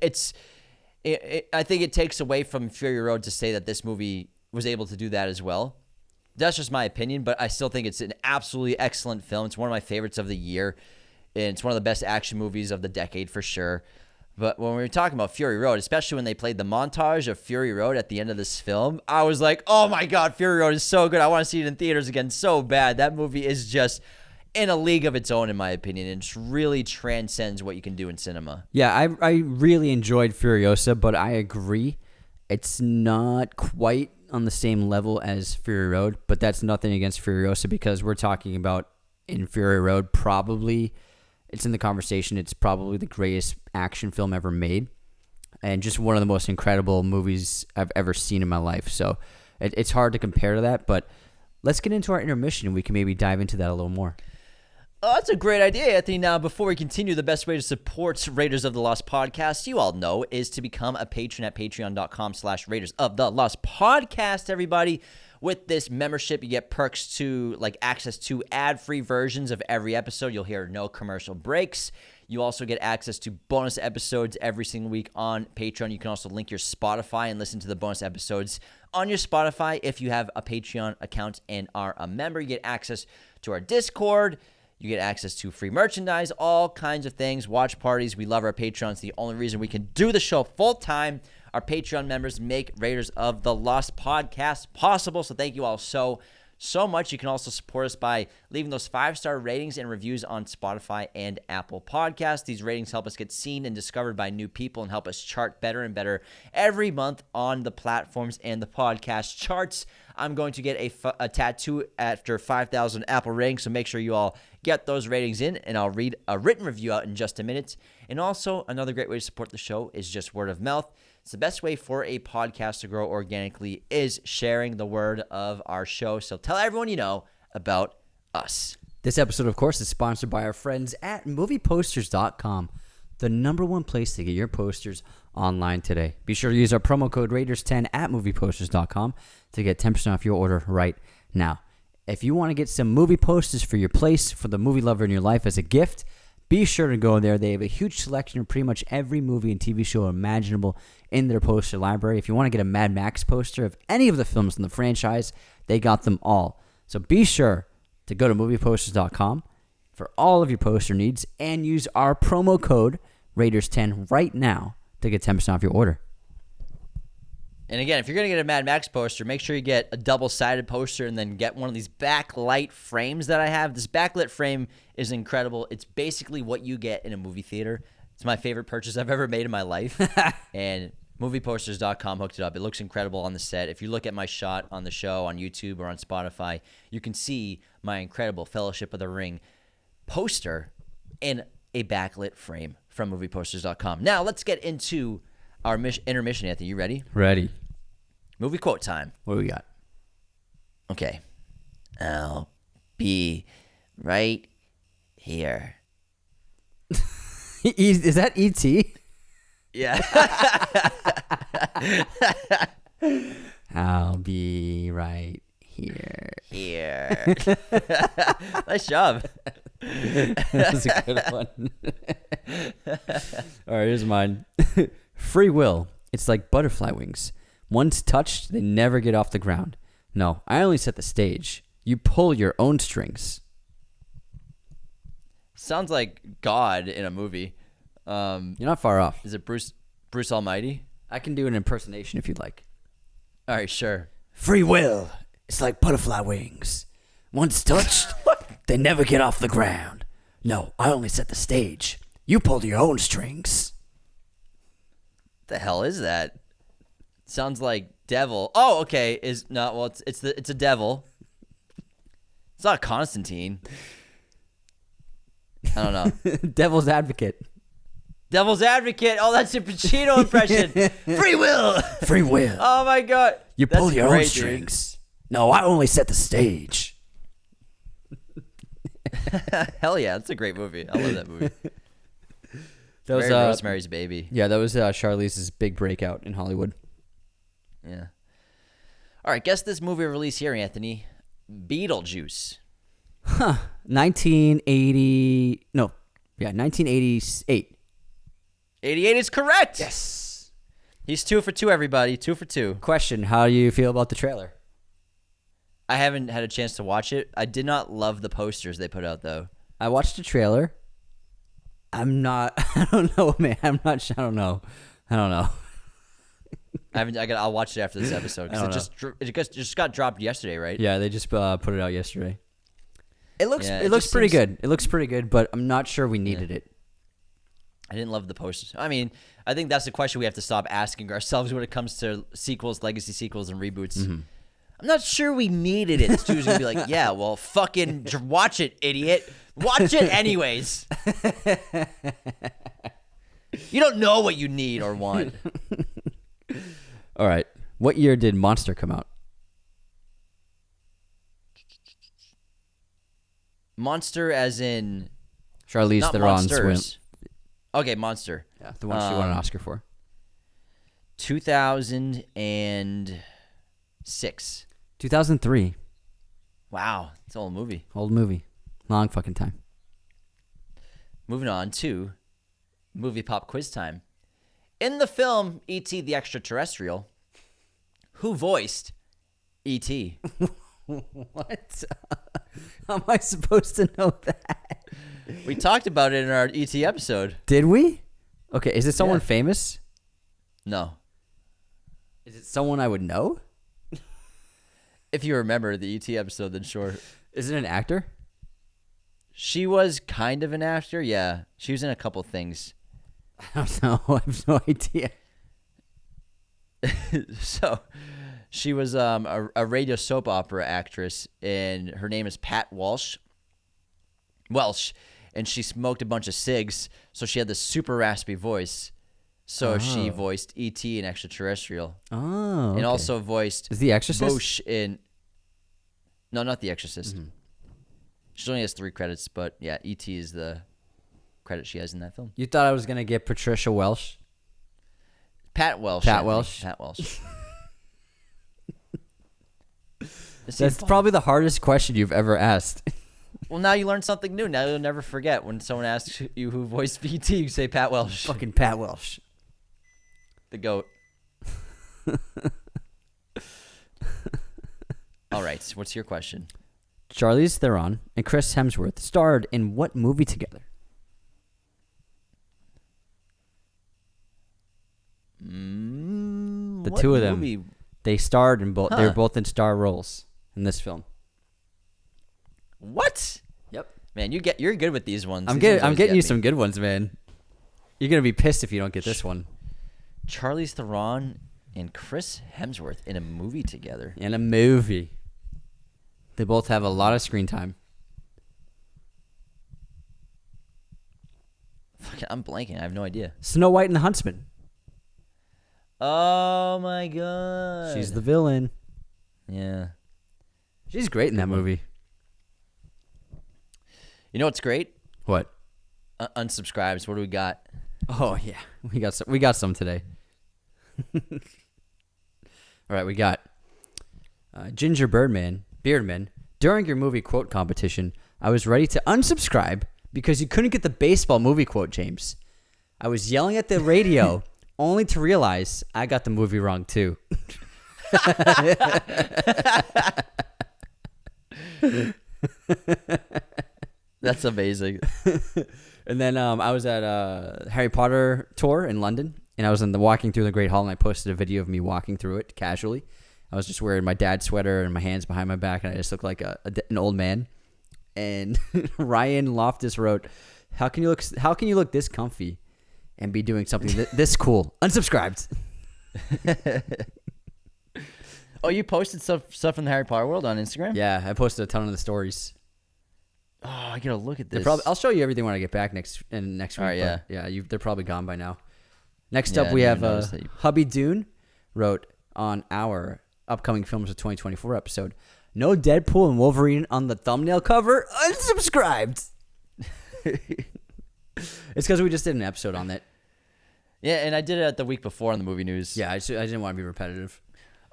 Speaker 1: I think it takes away from Fury Road to say that this movie was able to do that as well. That's just my opinion, but I still think it's an absolutely excellent film. It's one of my favorites of the year, and it's one of the best action movies of the decade for sure. But when we were talking about Fury Road, especially when they played the montage of Fury Road at the end of this film, I was like, oh my God, Fury Road is so good. I want to see it in theaters again so bad. That movie is just in a league of its own, in my opinion, and just really transcends what you can do in cinema.
Speaker 2: Yeah, I really enjoyed Furiosa, but I agree. It's not quite on the same level as Fury Road, but that's nothing against Furiosa because we're talking about in Fury Road probably... It's in the conversation. It's probably the greatest action film ever made, and just one of the most incredible movies I've ever seen in my life. So it's hard to compare to that, but let's get into our intermission. We can maybe dive into that a little more.
Speaker 1: Oh, that's a great idea, Anthony. Now, before we continue, the best way to support Raiders of the Lost Podcast, you all know, is to become a patron at patreon.com/Raiders of the Lost Podcast, everybody. With this membership, you get perks to like access to ad-free versions of every episode. You'll hear no commercial breaks. You also get access to bonus episodes every single week on Patreon. You can also link your Spotify and listen to the bonus episodes on your Spotify if you have a Patreon account and are a member. You get access to our Discord. You get access to free merchandise, all kinds of things, watch parties. We love our Patreons. The only reason we can do the show full-time. Our Patreon members make Raiders of the Lost Podcast possible, so thank you all so much. You can also support us by leaving those 5-star ratings and reviews on Spotify and Apple Podcasts. These ratings help us get seen and discovered by new people and help us chart better and better every month on the platforms and the podcast charts. I'm going to get a tattoo after 5,000 Apple ratings, so make sure you all get those ratings in, and I'll read a written review out in just a minute. And also, another great way to support the show is just word of mouth. It's the best way for a podcast to grow organically is sharing the word of our show. So tell everyone you know about us.
Speaker 2: This episode, of course, is sponsored by our friends at movieposters.com, the #1 place to get your posters online today. Be sure to use our promo code Raiders10 at movieposters.com to get 10% off your order right now. If you want to get some movie posters for your place, for the movie lover in your life as a gift, be sure to go there. They have a huge selection of pretty much every movie and TV show imaginable in their poster library. If you want to get a Mad Max poster of any of the films in the franchise, they got them all. So be sure to go to movieposters.com for all of your poster needs and use our promo code Raiders10 right now to get 10% off your order.
Speaker 1: And again, if you're going to get a Mad Max poster, make sure you get a double-sided poster and then get one of these backlight frames that I have. This backlit frame is incredible. It's basically what you get in a movie theater. It's my favorite purchase I've ever made in my life. And movieposters.com hooked it up. It looks incredible on the set. If you look at my shot on the show on YouTube or on Spotify, you can see my incredible Fellowship of the Ring poster in a backlit frame from movieposters.com. Now, let's get into our intermission, Anthony. You ready?
Speaker 2: Ready.
Speaker 1: Movie quote time.
Speaker 2: What do we got?
Speaker 1: Okay. I'll be right here.
Speaker 2: Is that E.T.?
Speaker 1: Yeah.
Speaker 2: I'll be right here.
Speaker 1: Here. Nice job.
Speaker 2: That was a good one. All right, here's mine. Free will. It's like butterfly wings. Once touched, they never get off the ground. No, I only set the stage. You pull your own strings.
Speaker 1: Sounds like God in a movie.
Speaker 2: You're not far off.
Speaker 1: Is it Bruce Almighty?
Speaker 2: I can do an impersonation if you'd like.
Speaker 1: All right, sure.
Speaker 2: Free will. It's like butterfly wings. Once touched, they never get off the ground. No, I only set the stage. You pull your own strings.
Speaker 1: What the hell is that? Sounds like devil. Oh, okay. It's a devil. It's not Constantine. I don't know.
Speaker 2: Devil's advocate.
Speaker 1: Devil's advocate. Oh, that's your Pacino impression. Free will.
Speaker 2: Free will.
Speaker 1: Oh my God.
Speaker 2: You pull
Speaker 1: That's
Speaker 2: your own
Speaker 1: great, dude.
Speaker 2: strings. No, I only set the stage.
Speaker 1: Hell yeah, that's a great movie. I love that movie.
Speaker 2: That was
Speaker 1: Rosemary's Baby.
Speaker 2: Yeah, that was Charlize's big breakout in Hollywood.
Speaker 1: Yeah. All right, guess this movie release here, Anthony. Beetlejuice.
Speaker 2: 1988.
Speaker 1: 88 is correct.
Speaker 2: Yes.
Speaker 1: He's 2 for 2, everybody. 2 for 2.
Speaker 2: Question, how do you feel about the trailer?
Speaker 1: I haven't had a chance to watch it. I did not love the posters they put out, though.
Speaker 2: I watched the trailer. I don't know, man. I don't know.
Speaker 1: I'll watch it after this episode because it just got dropped yesterday, right?
Speaker 2: Yeah, they just put it out yesterday. It looks pretty
Speaker 1: seems
Speaker 2: good. It looks pretty good, but I'm not sure we needed it.
Speaker 1: I didn't love the posters. I mean, I think that's the question we have to stop asking ourselves when it comes to sequels, legacy sequels, and reboots. Mm-hmm. I'm not sure we needed it. The studio's gonna be like, yeah, well, fucking watch it, idiot. Watch it anyways. You don't know what you need or want.
Speaker 2: All right. What year did Monster come out?
Speaker 1: Monster as in
Speaker 2: Charlize
Speaker 1: not
Speaker 2: Theron's win.
Speaker 1: Monsters. Okay, Monster.
Speaker 2: Yeah, the one she won an Oscar for.
Speaker 1: 2006.
Speaker 2: 2003.
Speaker 1: Wow, it's an old movie.
Speaker 2: Old movie. Long fucking time.
Speaker 1: Moving on to movie pop quiz time. In the film E.T. the Extraterrestrial, who voiced E.T.?
Speaker 2: What? How am I supposed to know that?
Speaker 1: We talked about it in our E.T. episode.
Speaker 2: Did we? Okay, is it someone
Speaker 1: Yeah.
Speaker 2: famous?
Speaker 1: No.
Speaker 2: Is it someone I would know?
Speaker 1: If you remember the E.T. episode, then sure.
Speaker 2: Is it an actor?
Speaker 1: She was kind of an actor, yeah. She was in a couple things.
Speaker 2: I don't know. I have no idea.
Speaker 1: So, she was a radio soap opera actress, and her name is Pat Welsh, and she smoked a bunch of cigs, so she had this super raspy voice. So she voiced E.T. in Extraterrestrial.
Speaker 2: Oh, okay.
Speaker 1: And also voiced
Speaker 2: Is The Exorcist?
Speaker 1: Bosch in... No, not The Exorcist.
Speaker 2: Mm-hmm.
Speaker 1: She only has 3 credits, but yeah, E.T. is the credit she has in that film.
Speaker 2: You thought I was going to get Patricia Welsh?
Speaker 1: Pat Welsh.
Speaker 2: Pat
Speaker 1: Anthony.
Speaker 2: Welsh.
Speaker 1: Pat Welsh.
Speaker 2: That's probably the hardest question you've ever asked.
Speaker 1: Well, now you learned something new. Now you'll never forget when someone asks you who voiced E.T., you say Pat Welsh.
Speaker 2: Fucking Pat Welsh.
Speaker 1: The GOAT. All right, what's your question?
Speaker 2: Charlize Theron and Chris Hemsworth starred in what movie together? The
Speaker 1: What
Speaker 2: two of them.
Speaker 1: movie?
Speaker 2: They starred in both. They were
Speaker 1: Huh.
Speaker 2: both in star roles in this film.
Speaker 1: What?
Speaker 2: Yep.
Speaker 1: Man, you're good with these ones.
Speaker 2: I'm
Speaker 1: These ones
Speaker 2: getting
Speaker 1: always
Speaker 2: you
Speaker 1: get me.
Speaker 2: some good ones, man. You're gonna be pissed if you don't get this one.
Speaker 1: Charlize Theron and Chris Hemsworth in a movie together.
Speaker 2: In a movie. They both have a lot of screen time.
Speaker 1: Fuck, I'm blanking. I have no idea.
Speaker 2: Snow White and the Huntsman.
Speaker 1: Oh my god.
Speaker 2: She's the villain.
Speaker 1: Yeah.
Speaker 2: She's great in that movie.
Speaker 1: You know what's great?
Speaker 2: What?
Speaker 1: Unsubscribes. What do we got?
Speaker 2: Oh yeah, we got some today. All right, we got Ginger Beardman. During your movie quote competition, I was ready to unsubscribe because you couldn't get the baseball movie quote, James. I was yelling at the radio only to realize I got the movie wrong too.
Speaker 1: That's amazing.
Speaker 2: And then I was at a Harry Potter tour in London, and I was walking through the Great Hall, and I posted a video of me walking through it casually. I was just wearing my dad's sweater and my hands behind my back, and I just looked like an old man. And Ryan Loftus wrote, "How can you look this comfy and be doing something this cool?" Unsubscribed.
Speaker 1: Oh, you posted stuff from the Harry Potter world on Instagram?
Speaker 2: Yeah, I posted a ton of the stories.
Speaker 1: Oh, I gotta look at this.
Speaker 2: I'll show you everything when I get back next week.
Speaker 1: All right, yeah.
Speaker 2: Yeah, they're probably gone by now. Next up, we have Hubby Dune wrote on our upcoming films of 2024 episode. No Deadpool and Wolverine on the thumbnail cover. Unsubscribed. It's because we just did an episode on that.
Speaker 1: Yeah, and I did it the week before on the movie news.
Speaker 2: Yeah, I didn't want to be repetitive.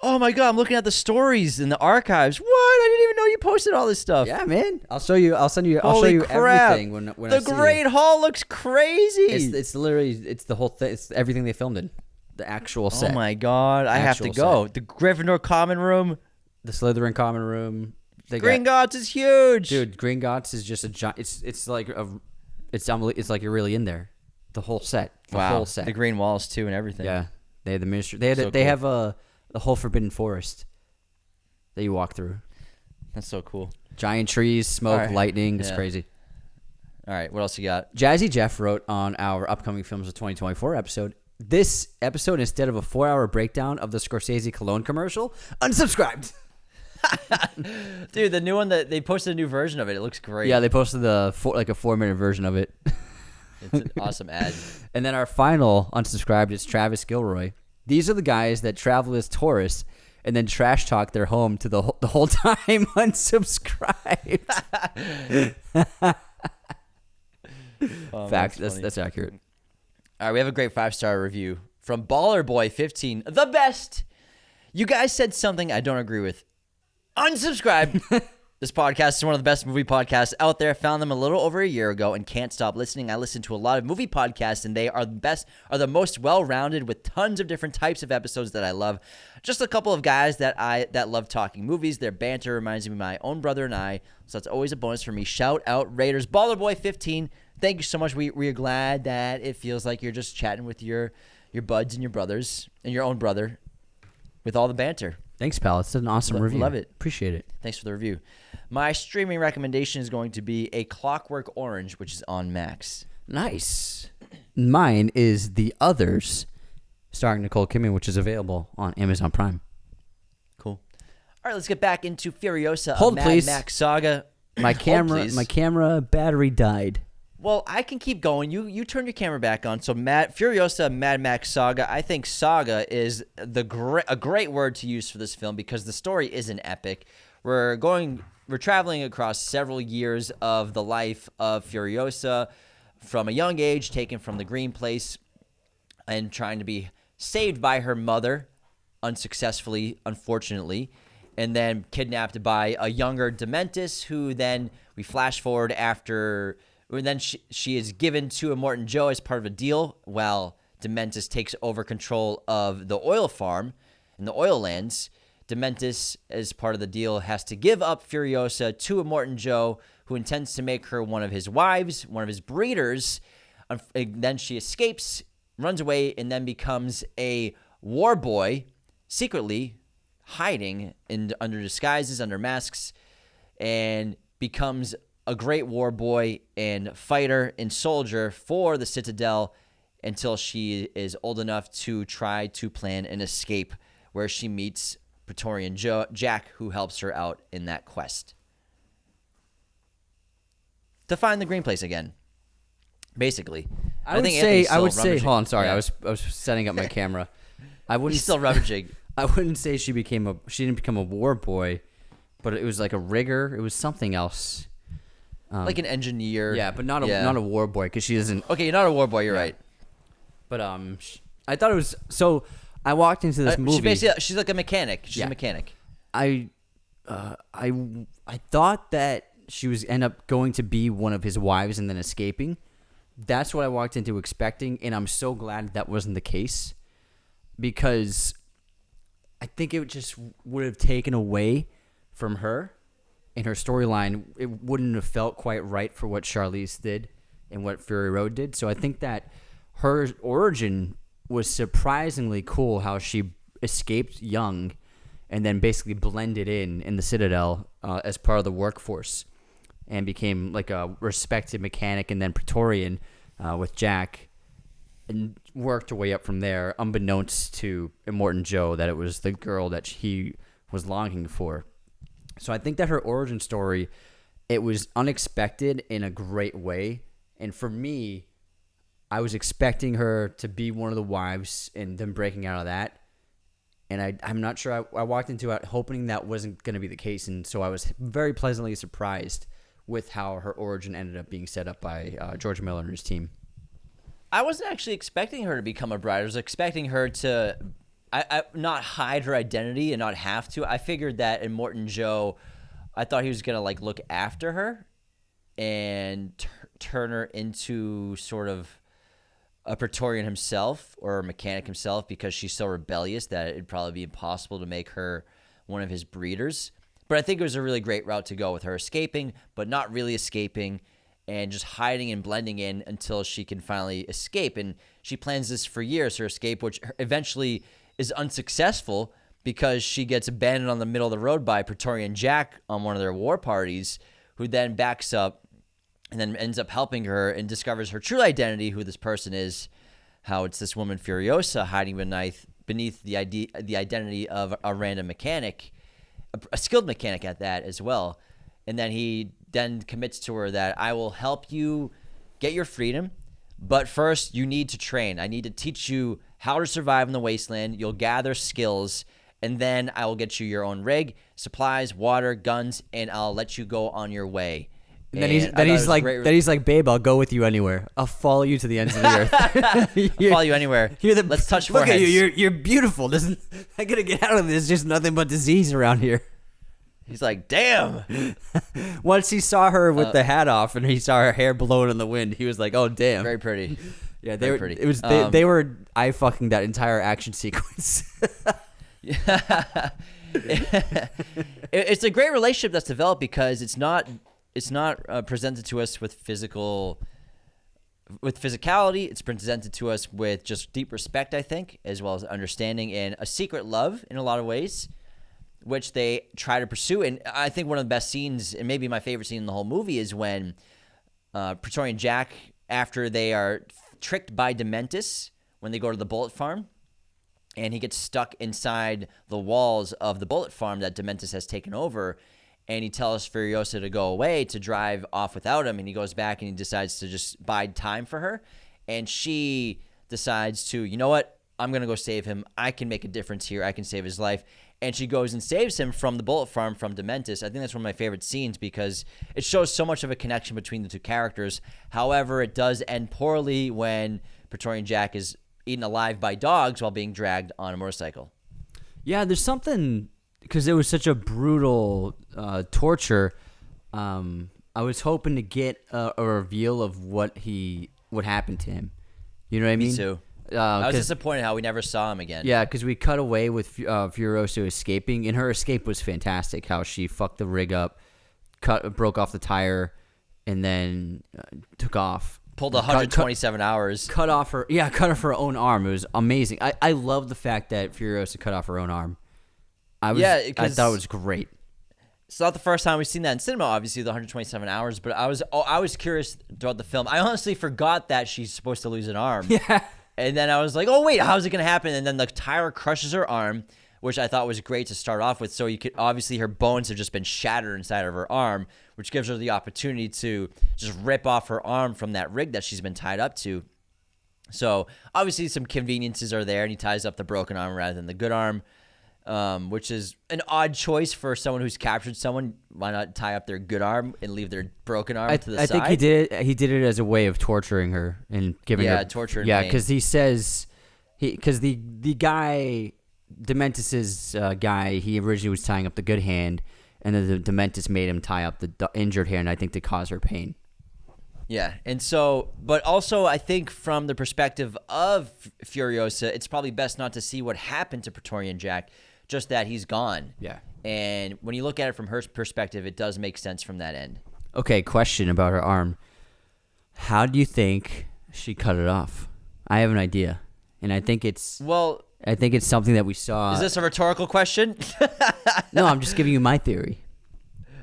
Speaker 1: Oh my god, I'm looking at the stories in the archives. What? I didn't even know you posted all this stuff.
Speaker 2: Yeah, man. I'll show you
Speaker 1: Holy crap.
Speaker 2: everything when I see
Speaker 1: The Great Hall looks crazy.
Speaker 2: It's literally the whole thing. It's everything they filmed in. The actual set.
Speaker 1: Oh my god, I have to go. The Gryffindor common room.
Speaker 2: The Slytherin common room.
Speaker 1: Gringotts is huge.
Speaker 2: Dude, Gringotts is just a giant. It's like you're really in there. The whole set. The whole set.
Speaker 1: The green walls too and everything.
Speaker 2: Yeah. They had the ministry. They have the whole forbidden forest that you walk through.
Speaker 1: That's so cool.
Speaker 2: Giant trees, smoke,
Speaker 1: right.
Speaker 2: lightning. It's crazy.
Speaker 1: All right, what else you got?
Speaker 2: Jazzy Jeff wrote on our upcoming films of 2024 episode. This episode, instead of a 4-hour breakdown of the Scorsese cologne commercial, unsubscribed.
Speaker 1: Dude, the new one that they posted a new version of it. It looks great.
Speaker 2: Yeah, they posted a 4-minute version of it.
Speaker 1: It's an awesome ad.
Speaker 2: And then our final unsubscribed is Travis Gilroy. These are the guys that travel as tourists and then trash talk their home to the whole time unsubscribed. Fact, that's accurate.
Speaker 1: All right, we have a great 5-star review from Baller Boy 15. The best. You guys said something I don't agree with. Unsubscribe. This podcast is one of the best movie podcasts out there. Found them a little over a year ago and can't stop listening. I listen to a lot of movie podcasts, and they are the most well-rounded with tons of different types of episodes that I love. Just a couple of guys that love talking movies. Their banter reminds me of my own brother and I, so that's always a bonus for me. Shout out Raiders. Baller Boy 15. Thank you so much. We're glad that it feels like you're just chatting with your buds and your brothers and your own brother with all the banter.
Speaker 2: Thanks, pal. It's an awesome review.
Speaker 1: Love it.
Speaker 2: Appreciate it.
Speaker 1: Thanks for the review. My streaming recommendation is going to be A Clockwork Orange, which is on Max.
Speaker 2: Nice. Mine is The Others, starring Nicole Kidman, which is available on Amazon Prime.
Speaker 1: Cool. All right, let's get back into Furiosa.
Speaker 2: Hold, please.
Speaker 1: Max Saga.
Speaker 2: My camera battery died.
Speaker 1: Well, I can keep going. You turn your camera back on. So Furiosa, Mad Max Saga. I think Saga is a great word to use for this film because the story is an epic. We're traveling across several years of the life of Furiosa from a young age, taken from the Green Place and trying to be saved by her mother, unsuccessfully, unfortunately, and then kidnapped by a younger Dementis, who then we flash forward after. And then she is given to Immortan Joe as part of a deal while Dementis takes over control of the oil farm and the oil lands. Dementis, as part of the deal, has to give up Furiosa to Immortan Joe, who intends to make her one of his wives, one of his breeders. And then she escapes, runs away, and then becomes a war boy, secretly hiding under disguises, under masks, and becomes a great war boy and fighter and soldier for the Citadel until she is old enough to try to plan an escape, where she meets Praetorian Jack, who helps her out in that quest to find the Green Place again. Basically,
Speaker 2: I would say. Hold on, sorry, yeah. I was setting up my camera.
Speaker 1: He's still rummaging.
Speaker 2: I wouldn't say she didn't become a war boy, but it was like a rigger. It was something else.
Speaker 1: Like an engineer.
Speaker 2: Yeah, but not a war boy, because she doesn't.
Speaker 1: Okay, you're not a war boy. You're right.
Speaker 2: But I thought it was so. I walked into this movie.
Speaker 1: She's like a mechanic. She's a mechanic.
Speaker 2: I thought that she was end up going to be one of his wives and then escaping. That's what I walked into expecting, and I'm so glad that wasn't the case, because I think it just would have taken away from her and her storyline. It wouldn't have felt quite right for what Charlize did and what Fury Road did. So I think that her origin was surprisingly cool, how she escaped young and then basically blended in the Citadel as part of the workforce and became like a respected mechanic and then Praetorian with Jack, and worked her way up from there, unbeknownst to Immortan Joe that it was the girl that he was longing for. So I think that her origin story, it was unexpected in a great way. And for me, I was expecting her to be one of the wives and then breaking out of that. And I'm not sure. I walked into it hoping that wasn't going to be the case. And so I was very pleasantly surprised with how her origin ended up being set up by George Miller and his team.
Speaker 1: I wasn't actually expecting her to become a bride. I was expecting her to not hide her identity and not have to. I figured that in Immortan Joe, I thought he was going to like look after her and turn her into sort of a Praetorian himself or a mechanic himself, because she's so rebellious that it'd probably be impossible to make her one of his breeders. But I think it was a really great route to go with her escaping, but not really escaping, and just hiding and blending in until she can finally escape. And she plans this for years, her escape, which eventually is unsuccessful because she gets abandoned on the middle of the road by Praetorian Jack on one of their war parties, who then backs up and then ends up helping her and discovers her true identity, who this person is, how it's this woman Furiosa hiding beneath the identity of a random mechanic, a skilled mechanic at that as well. And then he then commits to her that I will help you get your freedom, but first you need to train. I need to teach you how to survive in the wasteland. You'll gather skills, and then I will get you your own rig, supplies, water, guns, and I'll let you go on your way.
Speaker 2: And then he's like, babe, I'll go with you anywhere. I'll follow you to the ends of the earth.
Speaker 1: I'll follow you anywhere. Let's touch
Speaker 2: look
Speaker 1: foreheads.
Speaker 2: At you. You're beautiful. I gotta get out of this. There's just nothing but disease around here.
Speaker 1: He's like, damn.
Speaker 2: Once he saw her with the hat off and he saw her hair blowing in the wind, he was like, oh, damn.
Speaker 1: Very pretty.
Speaker 2: Yeah,
Speaker 1: very pretty.
Speaker 2: It was they were eye fucking that entire action sequence.
Speaker 1: It's a great relationship that's developed because it's not presented to us with physicality. It's presented to us with just deep respect, I think, as well as understanding and a secret love in a lot of ways, which they try to pursue. And I think one of the best scenes, and maybe my favorite scene in the whole movie, is when Praetorian Jack, after they are tricked by Dementis, when they go to the bullet farm, and he gets stuck inside the walls of the bullet farm that Dementis has taken over, and he tells Furiosa to go away, to drive off without him, and he goes back and he decides to just bide time for her, and she decides to, you know what, I'm going to go save him. I can make a difference here. I can save his life. And she goes and saves him from the bullet farm from Dementis. I think that's one of my favorite scenes because it shows so much of a connection between the two characters. However, it does end poorly when Praetorian Jack is eaten alive by dogs while being dragged on a motorcycle. Yeah,
Speaker 2: there's something, because it was such a brutal torture. I was hoping to get a reveal of what happened to him. You know what I mean?
Speaker 1: Me too. I was disappointed how we never saw him again.
Speaker 2: Yeah, because we cut away with Furiosa escaping, and her escape was fantastic. How she fucked the rig up, broke off the tire, and then took off.
Speaker 1: Pulled 127 hours.
Speaker 2: Cut off her own arm. It was amazing. I love the fact that Furiosa cut off her own arm. I thought it was great.
Speaker 1: It's not the first time we've seen that in cinema, obviously, the 127 hours, but I was curious throughout the film. I honestly forgot that she's supposed to lose an arm.
Speaker 2: Yeah.
Speaker 1: And then I was like, oh, wait, how's it going to happen? And then the tire crushes her arm, which I thought was great to start off with. So you could obviously her bones have just been shattered inside of her arm, which gives her the opportunity to just rip off her arm from that rig that she's been tied up to. So obviously some conveniences are there, and he ties up the broken arm rather than the good arm. which is an odd choice for someone who's captured someone. Why not tie up their good arm and leave their broken arm to the side?
Speaker 2: I think he did it as a way of torturing her and giving her
Speaker 1: torture. And
Speaker 2: yeah,
Speaker 1: pain.
Speaker 2: because he says because the guy Dementis's guy, he originally was tying up the good hand, and then the Dementis made him tie up the injured hand. I think to cause her pain.
Speaker 1: Yeah, and so, but also I think from the perspective of Furiosa, it's probably best not to see what happened to Praetorian Jack, just that he's gone.
Speaker 2: Yeah.
Speaker 1: And when you look at it from her perspective, it does make sense from that end.
Speaker 2: Okay, question about her arm. How do you think she cut it off? I have an idea, and I think it's something that we saw.
Speaker 1: Is this a rhetorical question?
Speaker 2: No, I'm just giving you my theory.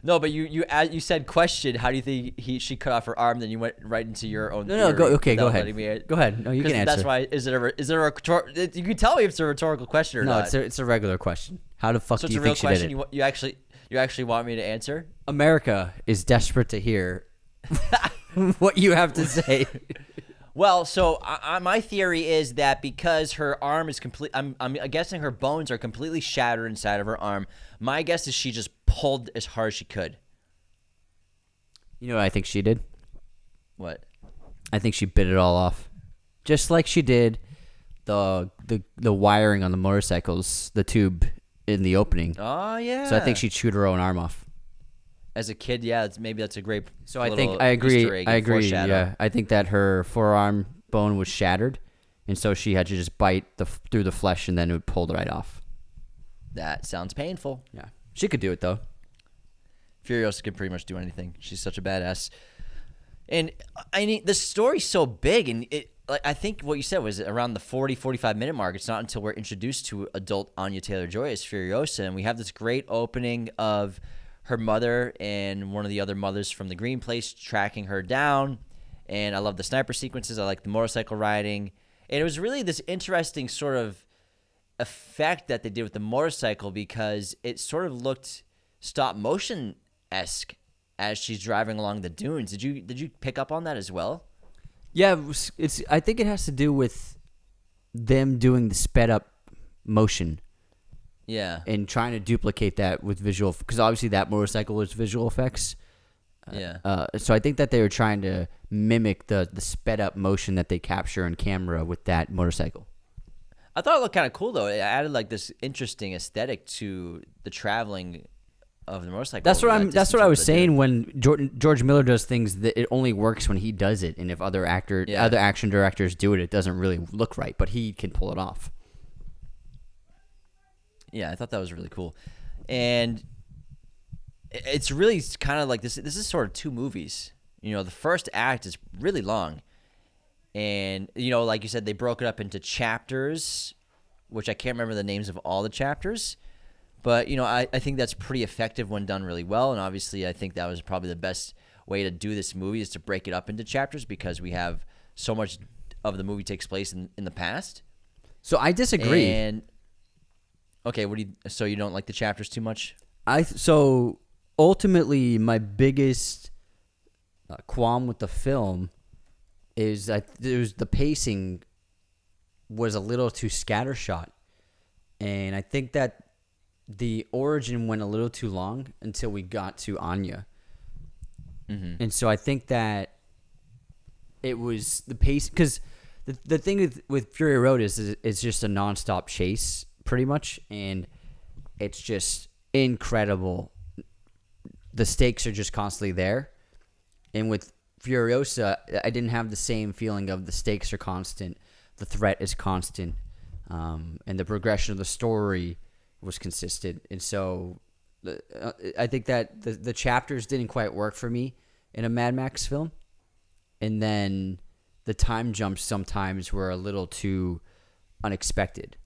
Speaker 1: No, but you said question. How do you think she cut off her arm? Then you went right into your own.
Speaker 2: No, go ahead. Go ahead. No, you can answer.
Speaker 1: That's why. Is it a? You can tell me if it's a rhetorical question or not.
Speaker 2: No, it's a regular question. How the fuck
Speaker 1: so
Speaker 2: do you think she did it?
Speaker 1: You actually want me to answer?
Speaker 2: America is desperate to hear what you have to say.
Speaker 1: Well, so my theory is that because her arm is complete, I'm guessing her bones are completely shattered inside of her arm. My guess is she just pulled as hard as she could.
Speaker 2: You know what I think she did?
Speaker 1: What?
Speaker 2: I think she bit it all off, just like she did the wiring on the motorcycles, the tube in the opening.
Speaker 1: Oh yeah.
Speaker 2: So I think she chewed her own arm off.
Speaker 1: As a kid, yeah, maybe that's a great.
Speaker 2: So I agree. Yeah, I think that her forearm bone was shattered, and so she had to just bite through the flesh, and then it would pull it right off.
Speaker 1: That sounds painful.
Speaker 2: Yeah, she could do it though.
Speaker 1: Furiosa can pretty much do anything. She's such a badass. And I mean, the story's so big, and I think what you said was around the 40-45 minute mark. It's not until we're introduced to adult Anya Taylor-Joy as Furiosa, and we have this great opening of her mother and one of the other mothers from the Green Place tracking her down. And I love the sniper sequences. I like the motorcycle riding. And it was really this interesting sort of effect that they did with the motorcycle because it sort of looked stop motion-esque as she's driving along the dunes. Did you pick up on that as well?
Speaker 2: Yeah, I think it has to do with them doing the sped up motion.
Speaker 1: Yeah.
Speaker 2: And trying to duplicate that with visual, because obviously that motorcycle was visual effects.
Speaker 1: Yeah.
Speaker 2: So I think that they were trying to mimic the sped up motion that they capture on camera with that motorcycle.
Speaker 1: I thought it looked kind of cool though. It added like this interesting aesthetic to the traveling of the motorcycle.
Speaker 2: That's what I was saying when George Miller does things that it only works when he does it, and if other action directors do it, it doesn't really look right, but he can pull it off.
Speaker 1: Yeah, I thought that was really cool. And it's really kind of like this is sort of two movies. You know, the first act is really long. And, you know, like you said, they broke it up into chapters, which I can't remember the names of all the chapters. But, you know, I think that's pretty effective when done really well. And obviously, I think that was probably the best way to do this movie is to break it up into chapters because we have so much of the movie takes place in the past.
Speaker 2: So I disagree.
Speaker 1: And okay, so you don't like the chapters too much?
Speaker 2: So ultimately, my biggest qualm with the film is the pacing was a little too scattershot, and I think that the origin went a little too long until we got to Anya, and so I think that it was the pace because the thing with Fury Road is it's just a nonstop chase. Pretty much, and it's just incredible. The stakes are just constantly there, and with Furiosa, I didn't have the same feeling of the stakes are constant, the threat is constant, and the progression of the story was consistent. And so, I think that the chapters didn't quite work for me in a Mad Max film, and then the time jumps sometimes were a little too unexpected.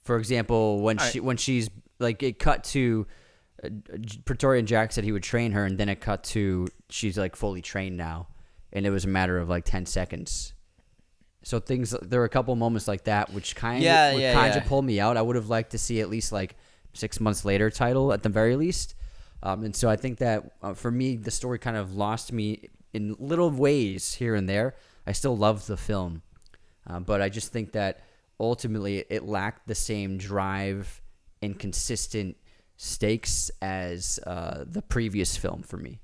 Speaker 2: For example, when she's like it cut to Praetorian Jack said he would train her, and then it cut to she's like fully trained now, and it was a matter of like 10 seconds. So there were a couple moments like that which kind of pulled me out. I would have liked to see at least like 6 months later title at the very least, and so I think that for me the story kind of lost me in little ways here and there. I still love the film, but I just think that ultimately it lacked the same drive and consistent stakes as the previous film for me.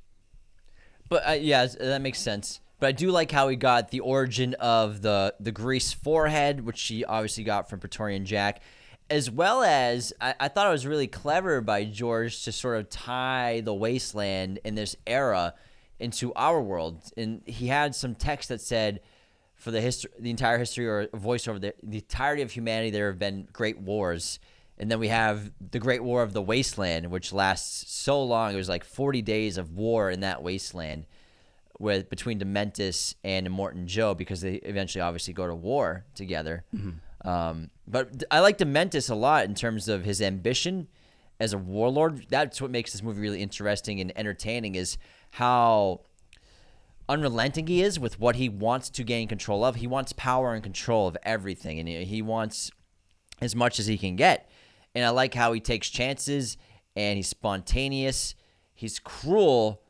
Speaker 1: But yeah, that makes sense. But I do like how he got the origin of the grease forehead, which he obviously got from Praetorian Jack, as well as I thought it was really clever by George to sort of tie the wasteland in this era into our world. And he had some text that said, for the entire history or voiceover, the entirety of humanity, there have been great wars. And then we have the Great War of the Wasteland, which lasts so long. It was like 40 days of war in that wasteland between Dementis and Immortan Joe, because they eventually obviously go to war together. Mm-hmm. But I like Dementis a lot in terms of his ambition as a warlord. That's what makes this movie really interesting and entertaining, is how unrelenting he is with what he wants to gain control of. He wants power and control of everything, and he wants as much as he can get. And I like how he takes chances, and he's spontaneous, he's cruel,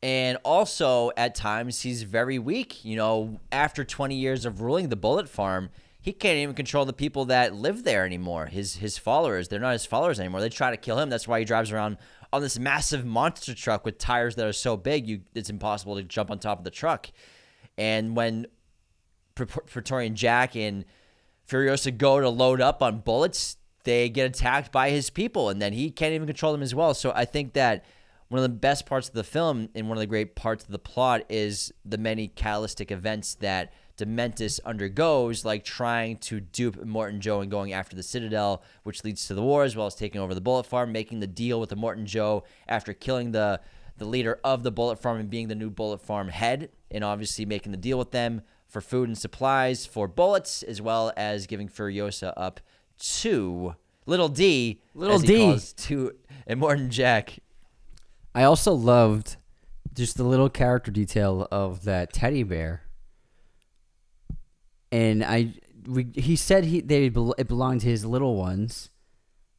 Speaker 1: and also at times he's very weak. You know, after 20 years of ruling the Bullet Farm, he can't even control the people that live there anymore. His followers, they're not his followers anymore. They try to kill him. That's why he drives around on this massive monster truck with tires that are so big it's impossible to jump on top of the truck. And when Praetorian Jack and Furiosa go to load up on bullets, they get attacked by his people, and then he can't even control them as well. So I think that one of the best parts of the film and one of the great parts of the plot is the many catalytic events that Dementis undergoes, like trying to dupe Immortan Joe and going after the Citadel, which leads to the war, as well as taking over the Bullet Farm, making the deal with Immortan Joe after killing the leader of the Bullet Farm and being the new Bullet Farm head, and obviously making the deal with them for food and supplies, for bullets, as well as giving Furiosa up to Little D, to Immortan Jack.
Speaker 2: I also loved just the little character detail of that teddy bear. And he said it belonged to his little ones.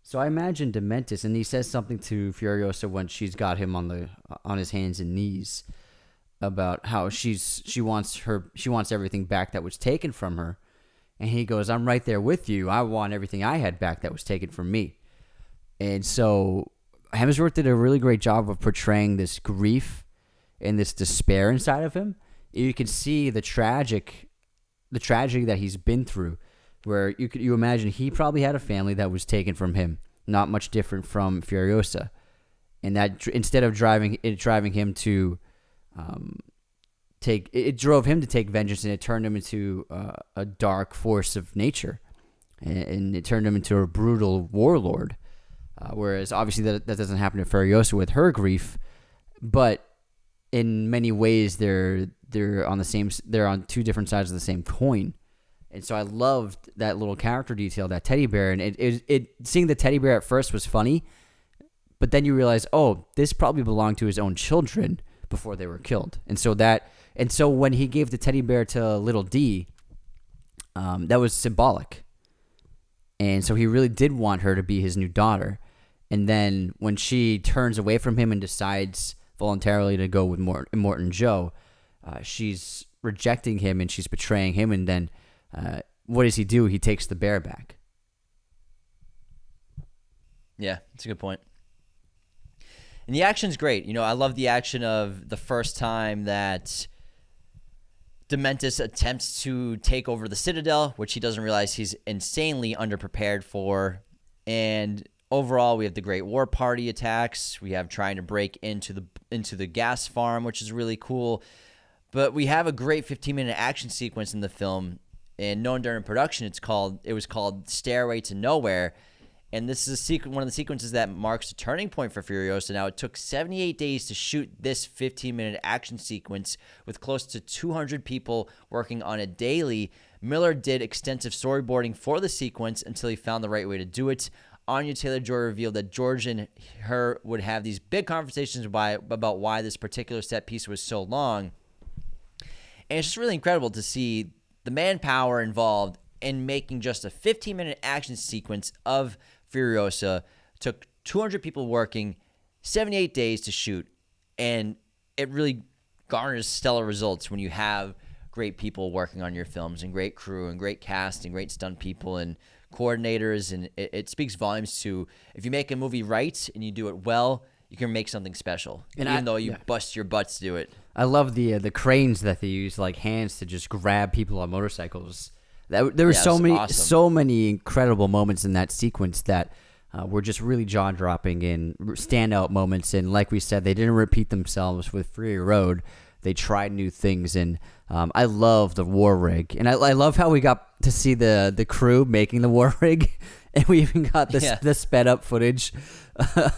Speaker 2: So I imagine Dementis, and he says something to Furiosa when she's got him on his hands and knees about how she wants everything back that was taken from her. And he goes, "I'm right there with you. I want everything I had back that was taken from me." And so Hemsworth did a really great job of portraying this grief and this despair inside of him. You can see the tragedy that he's been through, where you imagine he probably had a family that was taken from him, not much different from Furiosa, and that instead of driving him to it drove him to take vengeance, and it turned him into a dark force of nature, and it turned him into a brutal warlord. Whereas obviously that doesn't happen to Furiosa with her grief, but in many ways they're on two different sides of the same coin. And so I loved that little character detail, that teddy bear, and it seeing the teddy bear at first was funny, but then you realize, oh, this probably belonged to his own children before they were killed. And so when he gave the teddy bear to Little D, that was symbolic. And so he really did want her to be his new daughter. And then when she turns away from him and decides voluntarily to go with Immortan Joe, she's rejecting him and she's betraying him. And then what does he do? He takes the bear back.
Speaker 1: Yeah, that's a good point. And the action's great. You know, I love the action of the first time that Dementis attempts to take over the Citadel, which he doesn't realize he's insanely underprepared for. And overall, we have the Great War Party attacks. We have trying to break into the gas farm, which is really cool. But we have a great 15-minute action sequence in the film, and known during production, it was called Stairway to Nowhere. And this is one of the sequences that marks a turning point for Furiosa. Now, it took 78 days to shoot this 15-minute action sequence with close to 200 people working on it daily. Miller did extensive storyboarding for the sequence until he found the right way to do it. Anya Taylor-Joy revealed that George and her would have these big conversations about why this particular set piece was so long. And it's just really incredible to see the manpower involved in making just a 15-minute action sequence of Furiosa. Took 200 people working, 78 days to shoot, and it really garners stellar results when you have great people working on your films and great crew and great cast and great stunt people and coordinators, and it speaks volumes to if you make a movie right and you do it well, you can make something special, and even though you bust your butts to do it.
Speaker 2: I love the cranes that they use, like hands, to just grab people on motorcycles. There were so many incredible moments in that sequence that were just really jaw-dropping and standout moments. And like we said, they didn't repeat themselves with Fury Road. They tried new things, and I love the war rig, and I love how we got to see the crew making the war rig, and we even got the sped up footage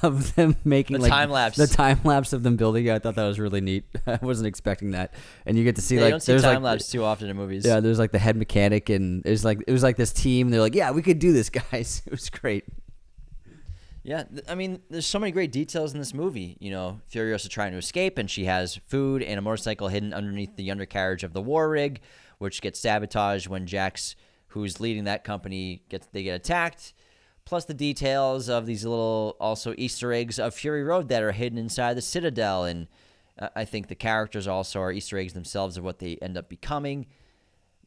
Speaker 2: of them making
Speaker 1: the time lapse.
Speaker 2: The time lapse of them building it. I thought that was really neat. I wasn't expecting that, and you get to see
Speaker 1: you don't see time lapse too often in movies.
Speaker 2: Yeah, there's like the head mechanic, and it was like this team. They're like, yeah, we could do this, guys. It was great.
Speaker 1: Yeah, I mean, there's so many great details in this movie. You know, Furiosa trying to escape, and she has food and a motorcycle hidden underneath the undercarriage of the war rig, which gets sabotaged when Jax, who's leading that company, get attacked. Plus the details of these little also Easter eggs of Fury Road that are hidden inside the Citadel, and I think the characters also are Easter eggs themselves of what they end up becoming.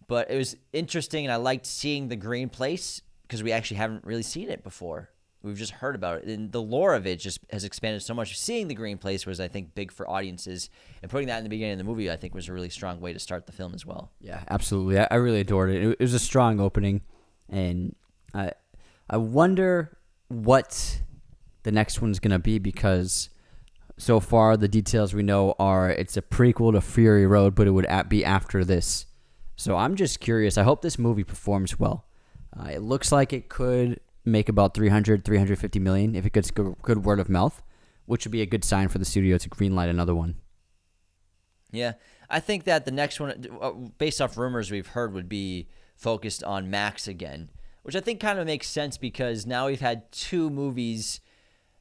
Speaker 1: But it was interesting, and I liked seeing the green place because we actually haven't really seen it before. We've just heard about it, and the lore of it just has expanded so much. Seeing the green place was, I think, big for audiences, and putting that in the beginning of the movie, I think, was a really strong way to start the film as well.
Speaker 2: Yeah, absolutely. I really adored it. It was a strong opening, and I wonder what the next one's going to be, because so far the details we know are it's a prequel to Fury Road, but it would be after this. So I'm just curious. I hope this movie performs well. It looks like it could make about 350 million if it gets good word of mouth, which would be a good sign for the studio to greenlight another one.
Speaker 1: Yeah, I think that the next one, based off rumors we've heard, would be focused on Max again, which I think kind of makes sense because now we've had two movies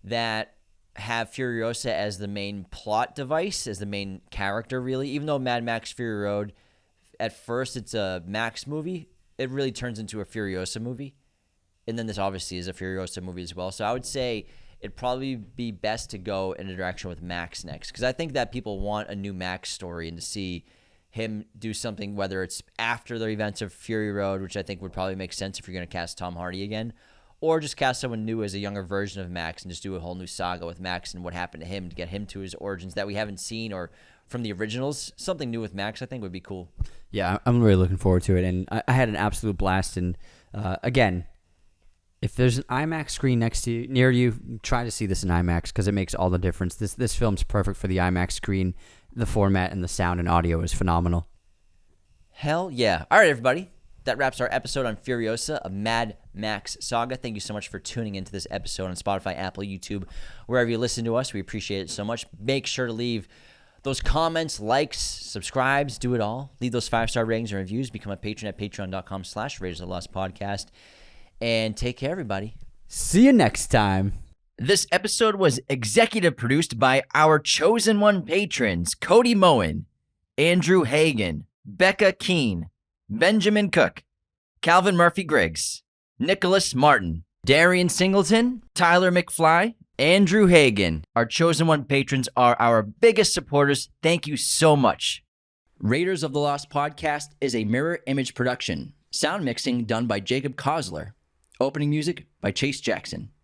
Speaker 1: that have Furiosa as the main plot device, as the main character, really. Even though Mad Max Fury Road, at first it's a Max movie, it really turns into a Furiosa movie. And then this obviously is a Furiosa movie as well. So I would say it'd probably be best to go in a direction with Max next, because I think that people want a new Max story and to see him do something, whether it's after the events of Fury Road, which I think would probably make sense if you're going to cast Tom Hardy again, or just cast someone new as a younger version of Max and just do a whole new saga with Max and what happened to him to get him to his origins that we haven't seen or from the originals. Something new with Max I think would be cool.
Speaker 2: Yeah, I'm really looking forward to it, and I had an absolute blast. And again, if there's an IMAX screen near you, try to see this in IMAX because it makes all the difference. This film's perfect for the IMAX screen. The format and the sound and audio is phenomenal.
Speaker 1: Hell yeah. All right, everybody. That wraps our episode on Furiosa, a Mad Max saga. Thank you so much for tuning into this episode on Spotify, Apple, YouTube, wherever you listen to us. We appreciate it so much. Make sure to leave those comments, likes, subscribes, do it all. Leave those 5-star ratings and reviews. Become a patron at patreon.com/Raiders of the Lost Podcast. And take care, everybody.
Speaker 2: See you next time.
Speaker 1: This episode was executive produced by our chosen one patrons, Cody Moen, Andrew Hagan, Becca Keene, Benjamin Cook, Calvin Murphy Griggs, Nicholas Martin, Darian Singleton, Tyler McFly, Andrew Hagan. Our chosen one patrons are our biggest supporters. Thank you so much. Raiders of the Lost Podcast is a mirror image production. Sound mixing done by Jacob Kossler. Opening music by Chase Jackson.